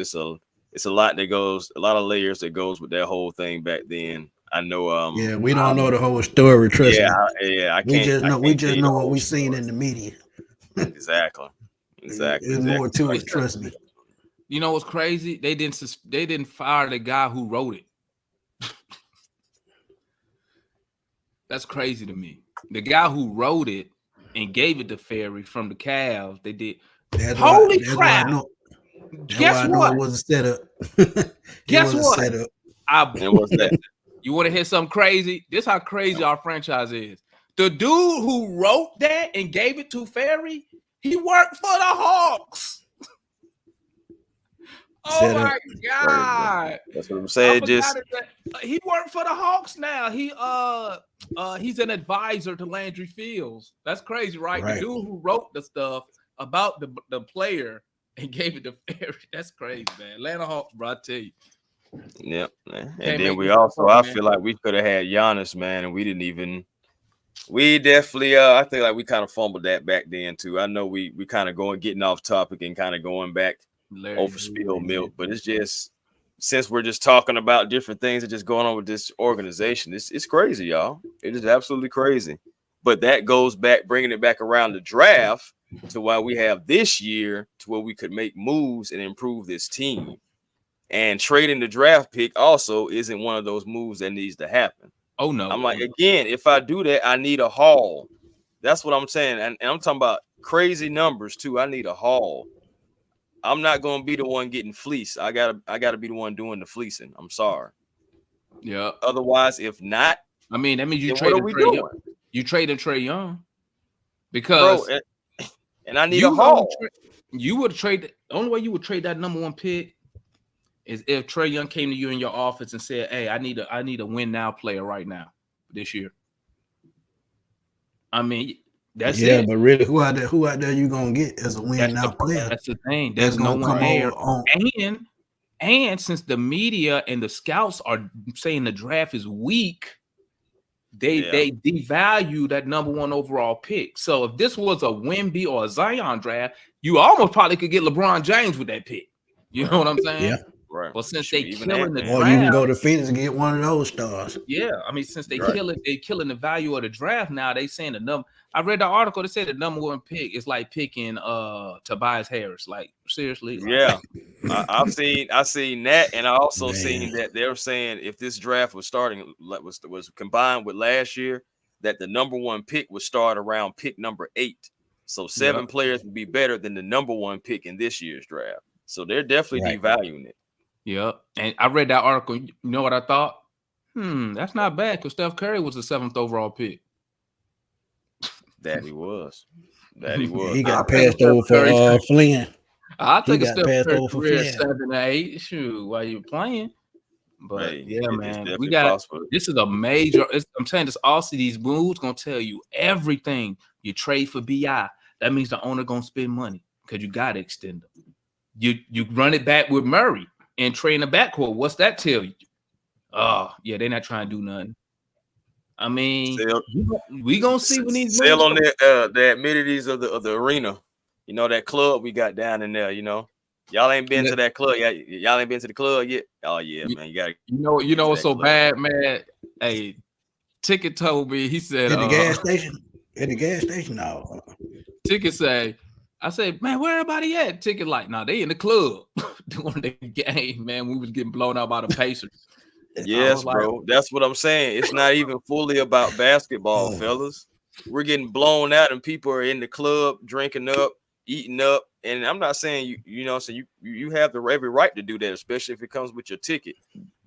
It's a lot of layers that goes with that whole thing back then. I know. We don't know the whole story. Trust me. I can't. We just know what we've seen in the media. Exactly. There's more to it. Trust me. You know what's crazy? They didn't fire the guy who wrote it. That's crazy to me. The guy who wrote it and gave it to Ferry from the Cavs, they did. Holy crap! Guess what? It was a setup. Guess what? And what's that? You want to hear something crazy? This is how crazy our franchise is. The dude who wrote that and gave it to Ferry, he worked for the Hawks. Oh my God. That's what I'm saying. He worked for the Hawks now. He's an advisor to Landry Fields. That's crazy, right? The dude who wrote the stuff about the player and gave it to Ferry. That's crazy, man. Atlanta Hawks, bro, I tell you. Yep. And then we also, I feel like we could have had Giannis, man, and we definitely I think like we kind of fumbled that back then too. I know we kind of getting off topic and kind of going back over spilled milk, but it's just, since we're just talking about different things that just going on with this organization, it's crazy, y'all. It is absolutely crazy. But that goes back, bringing it back around the draft to why we have this year to where we could make moves and improve this team. And trading the draft pick also isn't one of those moves that needs to happen. Oh, no. I'm like, again, if I do that, I need a haul. That's what I'm saying. And I'm talking about crazy numbers, too. I need a haul. I'm not going to be the one getting fleeced. I gotta be the one doing the fleecing. I'm sorry. Yeah. Otherwise, if not, I mean, that means you trade Trey Young. You traded Trey Young because and I need a haul. You would trade. The only way you would trade that number one pick is if Trey Young came to you in your office and said, "Hey, I need a win now player right now this year." I mean, That's Yeah, it. but really, who out there you gonna get as a win now player? That's the thing. That's There's no gonna one come there. on. And since the media and the scouts are saying the draft is weak, they devalue that number 1 overall pick. So if this was a Wemby or a Zion draft, you almost probably could get LeBron James with that pick. You know what I'm saying? Yeah. Right. But since Shoot, they even killing the Or you can draft, go to Phoenix and get one of those stars. yeah, I mean, since they Right. killing the value of the draft now, they saying the number. I read the article that said the number 1 pick is like picking Tobias Harris. Like seriously, like, Yeah, I've seen that, and I also Man. seen that they're saying if this draft was starting was combined with last year, that the number 1 pick would start around pick number 8. So 7 players would be better than the number 1 pick in this year's draft. So they're definitely devaluing it. yeah. And I read that article. You know what I thought? That's not bad because Steph Curry was the 7th overall pick. That he was. That he was. He got passed over for Flynn. I'll take a got Steph passed Curry over for career Flynn. 7 or 8. Shoot, while you're playing. But Hey, yeah, it's man, definitely we got possible. this is a major. I'm saying this also. These moves gonna tell you everything. You trade for BI. That means the owner gonna spend money because you gotta extend them. You run it back with Murray and train the backcourt. What's that tell you? Oh, yeah, they're not trying to do nothing. I mean, we gonna see when these sell on the amenities of the arena. You know, that club we got down in there. You know, y'all ain't been to that club. Y'all ain't been to the club yet. Oh yeah, man, you got. You know what's so bad, man? Hey, Ticket told me. He said at the gas station. At the gas station, no. Ticket say, I said, man, where everybody at? Ticket like, nah, they in the club doing the game, man. We was getting blown out by the Pacers. Yes, bro. That's what I'm saying. It's not even fully about basketball, fellas. We're getting blown out, and people are in the club drinking up, eating up. And I'm not saying you know, so you have the every right to do that, especially if it comes with your ticket.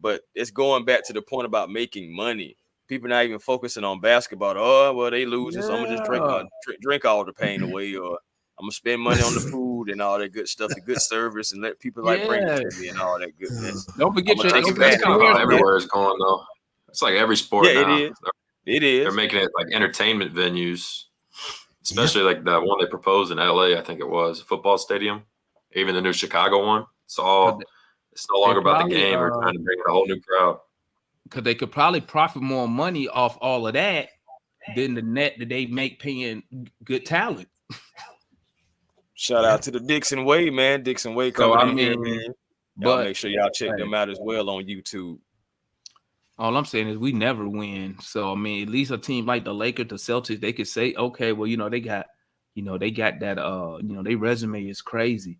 But it's going back to the point about making money. People not even focusing on basketball. Oh, well, they losing, so I'm gonna just drink all the pain away, or I'm gonna spend money on the food and all that good stuff, the good service, and let people like bring it to me and all that goodness. Don't forget your that's kind of how everywhere is going though. It's like every sport now. It is. It is. They're making it like entertainment venues, especially like the one they proposed in LA. I think it was a football stadium. Even the new Chicago one. It's no longer about the game. We're trying to bring in a whole new crowd. Because they could probably profit more money off all of that than the net that they make paying good talent. Shout out to the Dixon Way, man. Dixon Way coming in here, man. Y'all make sure y'all check them out as well on YouTube. All I'm saying is we never win. So I mean, at least a team like the Lakers, the Celtics, they could say, okay, well, they got that, their resume is crazy,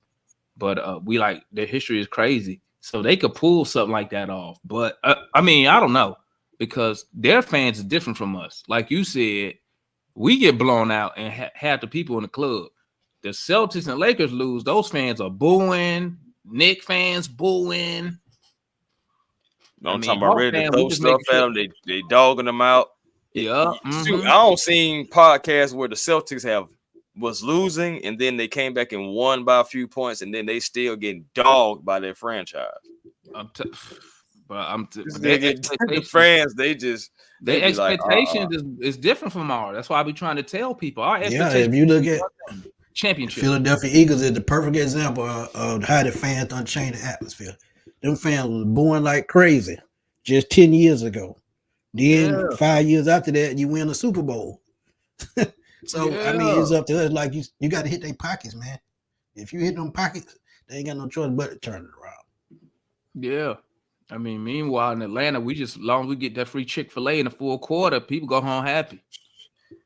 but we like their history is crazy. So they could pull something like that off. But I mean, I don't know, because their fans are different from us. Like you said, we get blown out and have the people in the club. The Celtics and Lakers lose, those fans are booing. Knicks fans booing. I'm talking about ready to throw stuff at them. They dogging them out. Yeah. I don't seen podcasts where the Celtics was losing and then they came back and won by a few points and then they still getting dogged by their franchise. The fans, their expectations is different from ours. That's why I be trying to tell people. If you look at championship, Philadelphia Eagles is the perfect example of how the fans done changed the atmosphere. Them fans was booing like crazy just 10 years ago. Then 5 years after that, you win the Super Bowl. So I mean, it's up to us. Like you got to hit their pockets, man. If you hit them pockets, they ain't got no choice but to turn it around. Yeah, I mean, meanwhile in Atlanta, as long as we get that free Chick-fil-A in the full quarter, people go home happy.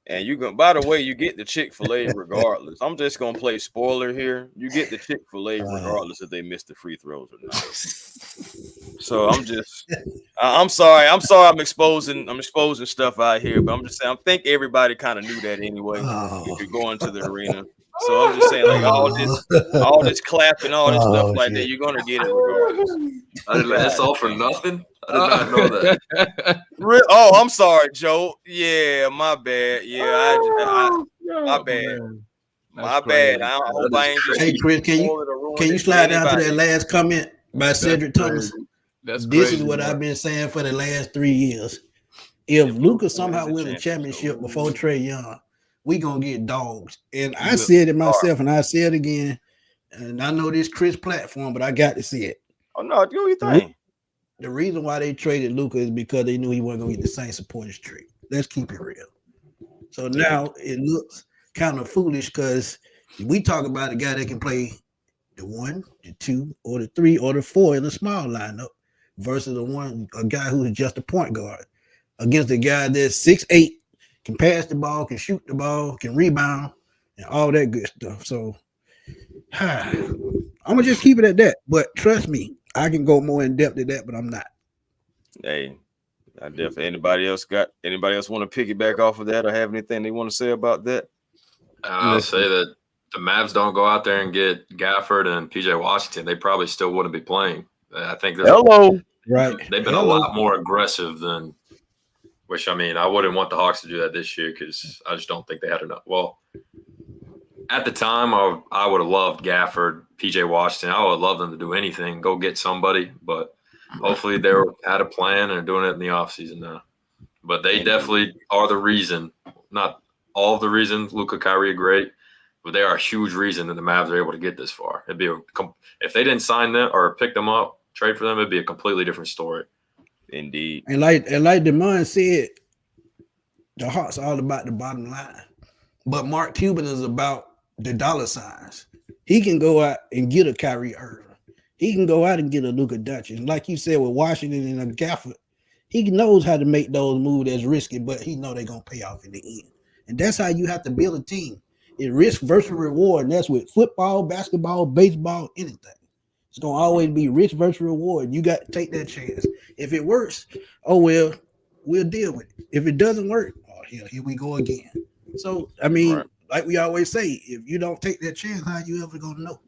And by the way, you get the Chick-fil-A regardless. I'm just gonna play spoiler here. You get the Chick-fil-A regardless if they miss the free throws or not. So I'm sorry I'm exposing stuff out here, but I'm just saying I think everybody kind of knew that anyway. If you're going to the arena. So I'm just saying, like all this clapping, all this stuff like that, you're gonna get it regardless. That's all for nothing. I did not know that. Oh, I'm sorry, Joe. Yeah, my bad. Yeah, my bad. My bad. I hope I ain't just. Hey, Chris, can you slide down to that last comment by Cedric Thomas? This is what I've been saying for the last 3 years. If Luka somehow wins a championship before Trey Young, we gonna get dogs. And I Yeah. said it myself, and I say it again. And I know this Chris platform, but I got to see it. Oh no, do your thing. The reason why they traded Luka is because they knew he wasn't gonna get the same supporters tree. Let's keep it real. So now it looks kind of foolish because we talk about a guy that can play the 1, the 2, or the 3, or the 4 in a small lineup versus a guy who's just a point guard against a guy that's 6'8", can pass the ball, can shoot the ball, can rebound, and all that good stuff. So I'm gonna just keep it at that. But trust me, I can go more in depth to that, but I'm not. Hey, I definitely. Anybody else want to piggyback off of that or have anything they want to say about that? I'll say that the Mavs don't go out there and get Gafford and PJ Washington, they probably still wouldn't be playing. I think Right. They've been a lot more aggressive than, which I mean, I wouldn't want the Hawks to do that this year because I just don't think they had enough. Well, at the time, I would have loved Gafford, PJ Washington. I would have loved them to do anything, go get somebody, but hopefully they had a plan and are doing it in the offseason now. But they definitely are the reason, not all of the reasons Luka, Kyrie are great, but they are a huge reason that the Mavs are able to get this far. If they didn't sign them or pick them up, trade for them, it'd be a completely different story. Indeed. And like Demond said, the Hawks are all about the bottom line. But Mark Cuban is about the dollar signs. He can go out and get a Kyrie Irving. He can go out and get a Luka Doncic. Like you said with Washington and a Gafford, he knows how to make those moves that's risky, but he know they're going to pay off in the end. And that's how you have to build a team. It's risk versus reward. And that's with football, basketball, baseball, anything. It's going to always be risk versus reward. You got to take that chance. If it works, oh, well, we'll deal with it. If it doesn't work, oh, here we go again. So, I mean, like we always say, if you don't take that chance, how you ever going to know?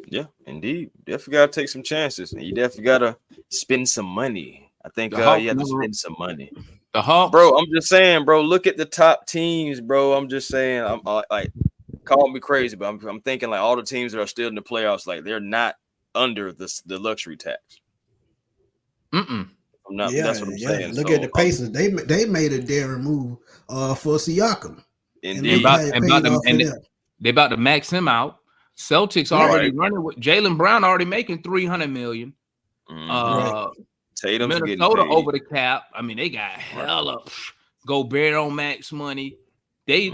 Yeah, indeed. Definitely got to take some chances. And you definitely got to spend some money. I think you have to spend some money. The Hawks, bro, I'm just saying, bro, look at the top teams, bro. I'm just saying, I'm like, call me crazy, but I'm thinking like all the teams that are still in the playoffs, like they're not under the luxury tax. I'm not. That's what I'm saying. Look at the Pacers. They made a daring move for Siakam. Indeed. They about to max him out. Celtics already running with Jaylen Brown already making $300 million. Tatum's Minnesota over the cap. I mean, they got hella Gobert on max money. They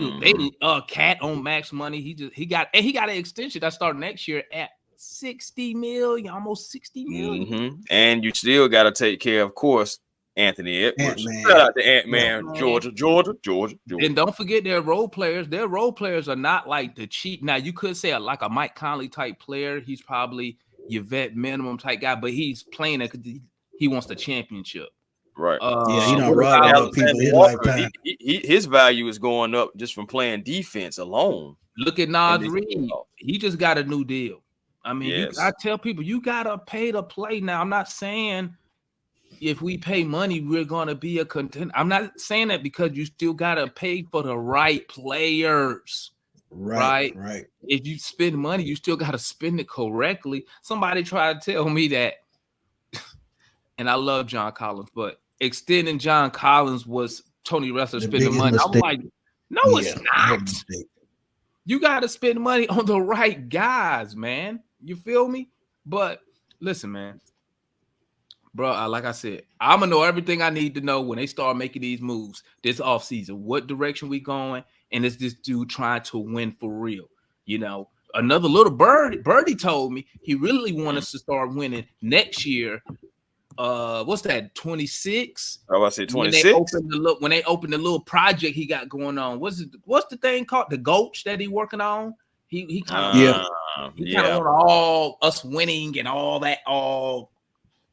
Cat on max money. He got an extension that starts next year at $60 million, almost $60 million. And you still got to take care, of course, Anthony Edwards. Shout out to Ant-Man, Georgia. And don't forget their role players. Their role players are not like the cheap. Now, you could say like a Mike Conley type player. He's probably your vet minimum type guy, but he's playing it because he wants the championship. Right. He don't rob people. His value is going up just from playing defense alone. Look at Nas Reed. He just got a new deal. I mean, I tell people you gotta pay to play. Now, I'm not saying if we pay money, we're gonna be a contender. I'm not saying that because you still gotta pay for the right players. Right. If you spend money, you still gotta spend it correctly. Somebody tried to tell me that, and I love John Collins, but extending John Collins was Tony Ressler spending money. I'm like, no, it's not. You got to spend money on the right guys, man. You feel me? But listen, man, bro, like I said, I'm going to know everything I need to know when they start making these moves this offseason, what direction we going, and is this dude trying to win for real? You know, another little birdie told me he really wants us to start winning next year. What's that? 26. I was say 26. When they open the little project he got going on, what's the thing called? The Gulch that he working on. He kind of want all us winning and all that all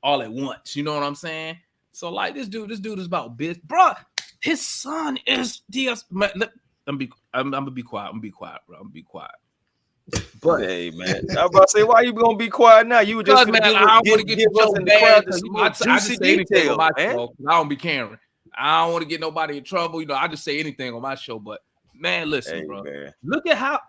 at once. You know what I'm saying? So like this dude is about business, bro. His son is I'm gonna be quiet. Bro. I'm gonna be quiet. But hey, man, I was about to say, why you gonna be quiet now? You were just man, I don't want to get so bad. I just say anything on my show. I don't be caring. I don't want to get nobody in trouble. You know, I just say anything on my show. But man, listen, bro. Man. Look at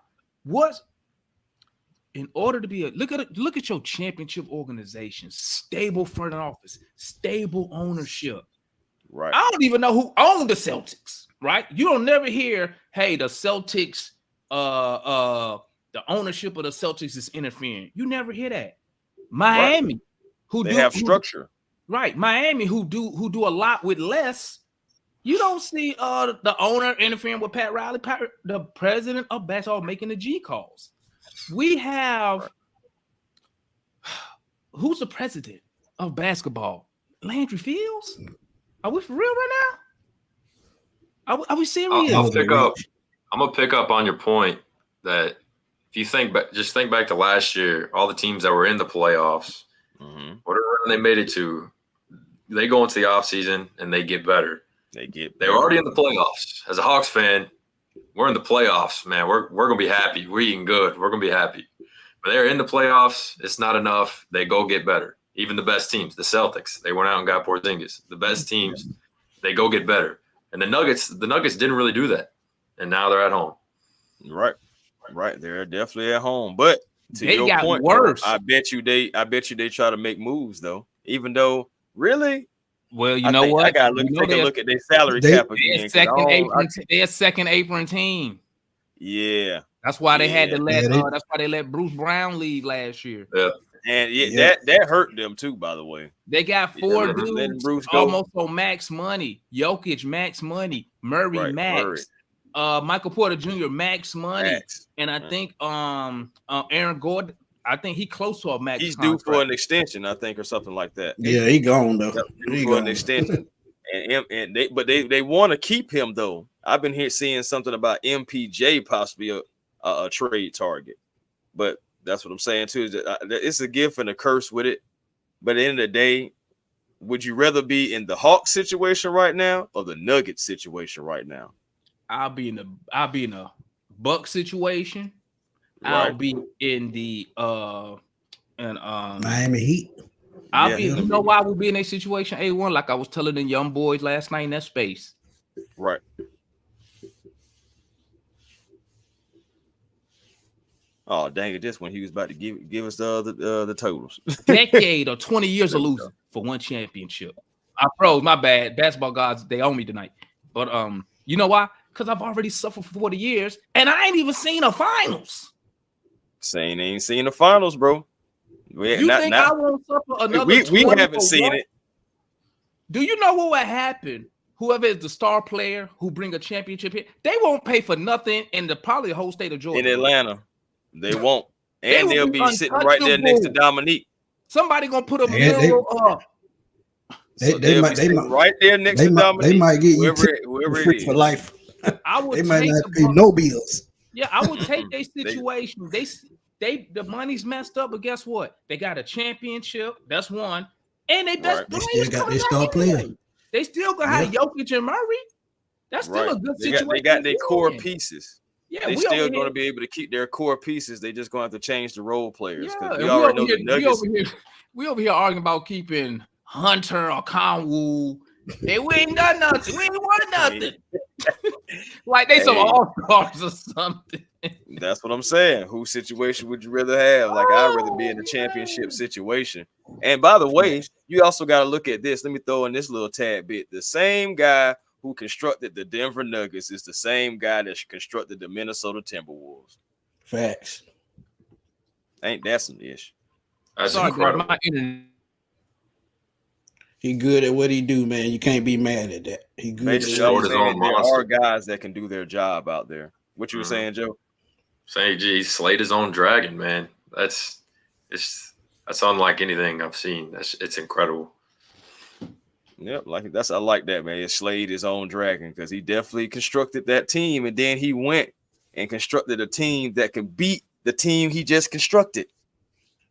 in order to be look at your championship organization, stable front office, stable ownership. Right. I don't even know who owned the Celtics. right? You don't never hear, hey, the Celtics, the ownership of the Celtics is interfering. You never hear that. Miami, they have structure. Right. Miami, who do a lot with less. You don't see the owner interfering with Pat Riley, the president of basketball, making the G calls. We have who's the president of basketball? Landry Fields? Are we for real right now? Are we serious? I'm gonna pick up on your point that if you think back, just think back to last year, all the teams that were in the playoffs, whatever they made it to, they go into the offseason and they get better. They were already in the playoffs. As a Hawks fan, we're in the playoffs, man. We're gonna be happy. We're eating good. We're gonna be happy. But they're in the playoffs. It's not enough. They go get better. Even the best teams, the Celtics, they went out and got Porzingis. The best teams, they go get better. And the Nuggets didn't really do that. And now they're at home. Right. They're definitely at home. But to they your got point, worse. I bet you they try to make moves though. Even though really, well, you know what? I gotta take a look at their salary cap again. They're a second apron team. Yeah. That's why they had to let that's why they let Bruce Brown leave last year. Yeah. And that hurt them too, by the way. They got four dudes almost on max money. Jokic, max money. Murray, max. Michael Porter Jr., max money. And I think Aaron Gordon, I think he close to a max. He's due for an extension, I think, or something like that. Yeah, he gone though. Due for an extension. and they want to keep him though. I've been here seeing something about MPJ possibly a trade target, but that's what I'm saying too. Is that it's a gift and a curse with it. But at the end of the day, would you rather be in the Hawks situation right now or the Nuggets situation right now? I'll be in a Buck situation. Right. I'll be in the Miami Heat. You know why we'll be in a situation, A1, like I was telling the young boys last night in that space. Right. Oh, dang it. Just when he was about to give us the totals. Decade or 20 years of losing for one championship. I froze, my bad. Basketball gods, they owe me tonight. But you know why? Because I've already suffered for 40 years and I ain't even seen a finals. Ain't seen the finals, bro. I won't suffer another we haven't seen it. Do you know what would happen? Whoever is the star player who bring a championship here, they won't pay for nothing in probably the whole state of Georgia. In Atlanta. They won't. And they'll be sitting right there next to Dominique. Somebody gonna put a mural up. They might right there next to Dominique. They might get you whoever it is for life. They might not pay no bills. Yeah, I would take their situation. The money's messed up, but guess what? They got a championship. That's one. And they best They still got their star player. They still gonna have Jokic and Murray. That's still a good situation. They got their core pieces. Yeah, they still going to be able to keep their core pieces. They just going to have to change the role players because we already know the Nuggets. We over here arguing about keeping Hunter or Conwoo. Hey, we ain't done nothing. We ain't won nothing. Like they some all-stars or something. That's what I'm saying. Whose situation would you rather have? Like I'd rather be in a championship situation. And by the way, you also got to look at this. Let me throw in this little tad bit. The same guy who constructed the Denver Nuggets is the same guy that constructed the Minnesota Timberwolves. Facts. Ain't that some ish? That's incredible. He good at what he do, man. You can't be mad at that. He good. There are guys that can do their job out there. What you were saying, Joe? Saying, he slayed his own dragon, man. That's unlike anything I've seen. It's incredible. Yep, I like that, man. He slayed his own dragon because he definitely constructed that team, and then he went and constructed a team that can beat the team he just constructed.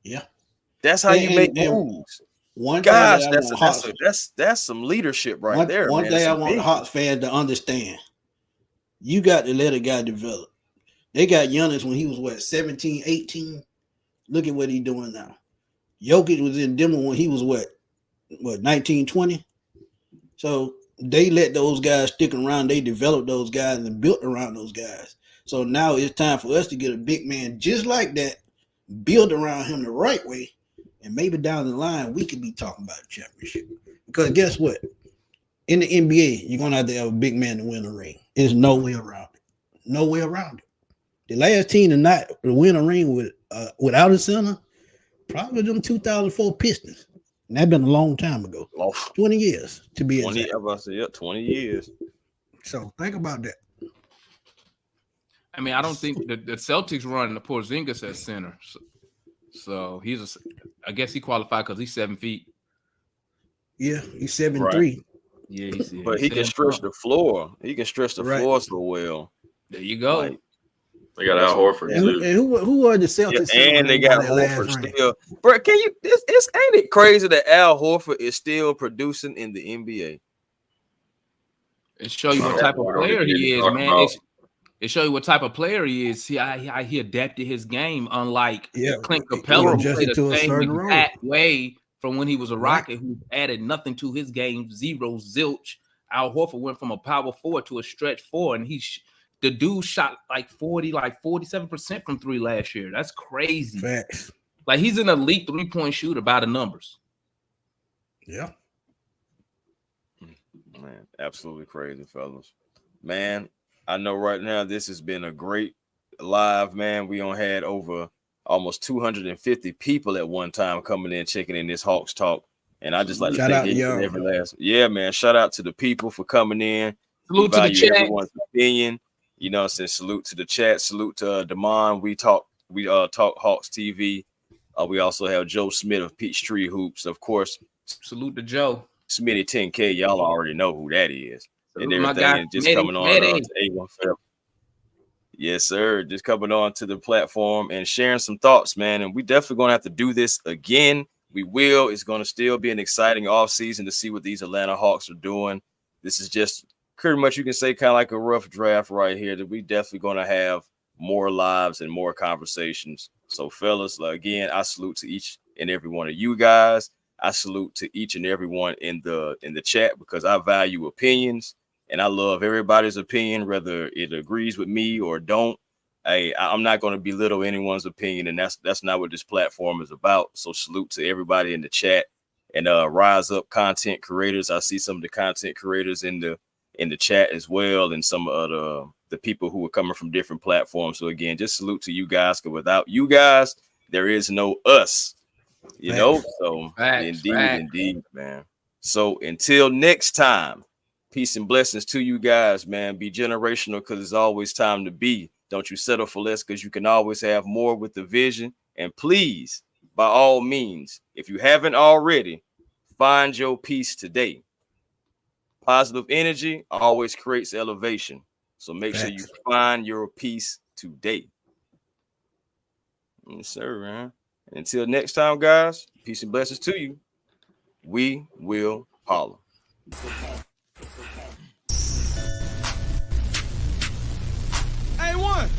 Yeah, that's how you make moves. That's some leadership there. One thing I want Hawks fans to understand: you got to let a guy develop. They got Giannis when he was 17, 18. Look at what he's doing now. Jokic was in Denver when he was 19, 20. So they let those guys stick around. They developed those guys and built around those guys. So now it's time for us to get a big man just like that, build around him the right way, and maybe down the line we could be talking about a championship. Because guess what? in the NBA, you're gonna have to have a big man to win a ring. There's no way around it. No way around it. The last team to not win a ring without a center, probably them 2004 Pistons. And that's been a long time ago. 20 years to be 20, exact. 20 years. So think about that. I mean, I don't think the Celtics run the Porzingis at center. So I guess he qualified because he's 7 feet. Yeah, he's 7'3". Right. Yeah, but he can stretch the floor. He can stretch the floor so well. There you go. Like, they got Al Horford too. And who are the Celtics? Yeah, and they got Horford still. Bro, can you? It's ain't it crazy that Al Horford is still producing in the NBA? It show you what type of player he is, man. It show you what type of player he is. See how he adapted his game, unlike Clint Capella, who played the same exact way from when he was a Rocket, who added nothing to his game, zero, zilch. Al Horford went from a power forward to a stretch four, and the dude shot like 47% from three last year. That's crazy. Facts. Like he's an elite 3-point shooter by the numbers. Yeah. Man, absolutely crazy, fellas. Man, I know right now this has been a great live, man. We had over almost 250 people at one time coming in, checking in this Hawks Talk. And I just like to thank every last. Yeah, man. Shout out to the people for coming in. Salute to the chat. Everyone's opinion. You know, say salute to the chat. Salute to Damon. We talk Hawks TV. We also have Joe Smith of Peachtree Hoops, of course. Salute to Joe. Smitty 10K. Y'all already know who that is. Salute and everything just coming on to A1 Forever. Yes, sir. Just coming on to the platform and sharing some thoughts, man. And we definitely going to have to do this again. We will. It's going to still be an exciting offseason to see what these Atlanta Hawks are doing. This is just pretty much, you can say, kind of like a rough draft right here, that we definitely going to have more lives and more conversations. So, fellas, again, I salute to each and every one of you guys. I salute to each and everyone in the chat, because I value opinions and I love everybody's opinion, whether it agrees with me or don't. I'm not going to belittle anyone's opinion, and that's not what this platform is about. So salute to everybody in the chat, and rise up content creators. I see some of the content creators in the chat as well, and some of the people who are coming from different platforms. So again, just salute to you guys, because without you guys, there is no us. You know, so indeed, man. So until next time, peace and blessings to you guys, man. Be generational, because it's always time to be. Don't you settle for less, because you can always have more with the vision. And please, by all means, if you haven't already, find your peace today. Positive energy always creates elevation. So make sure you find your peace today. Yes, sir, man. Until next time, guys, peace and blessings to you. We will holler. Hey, one.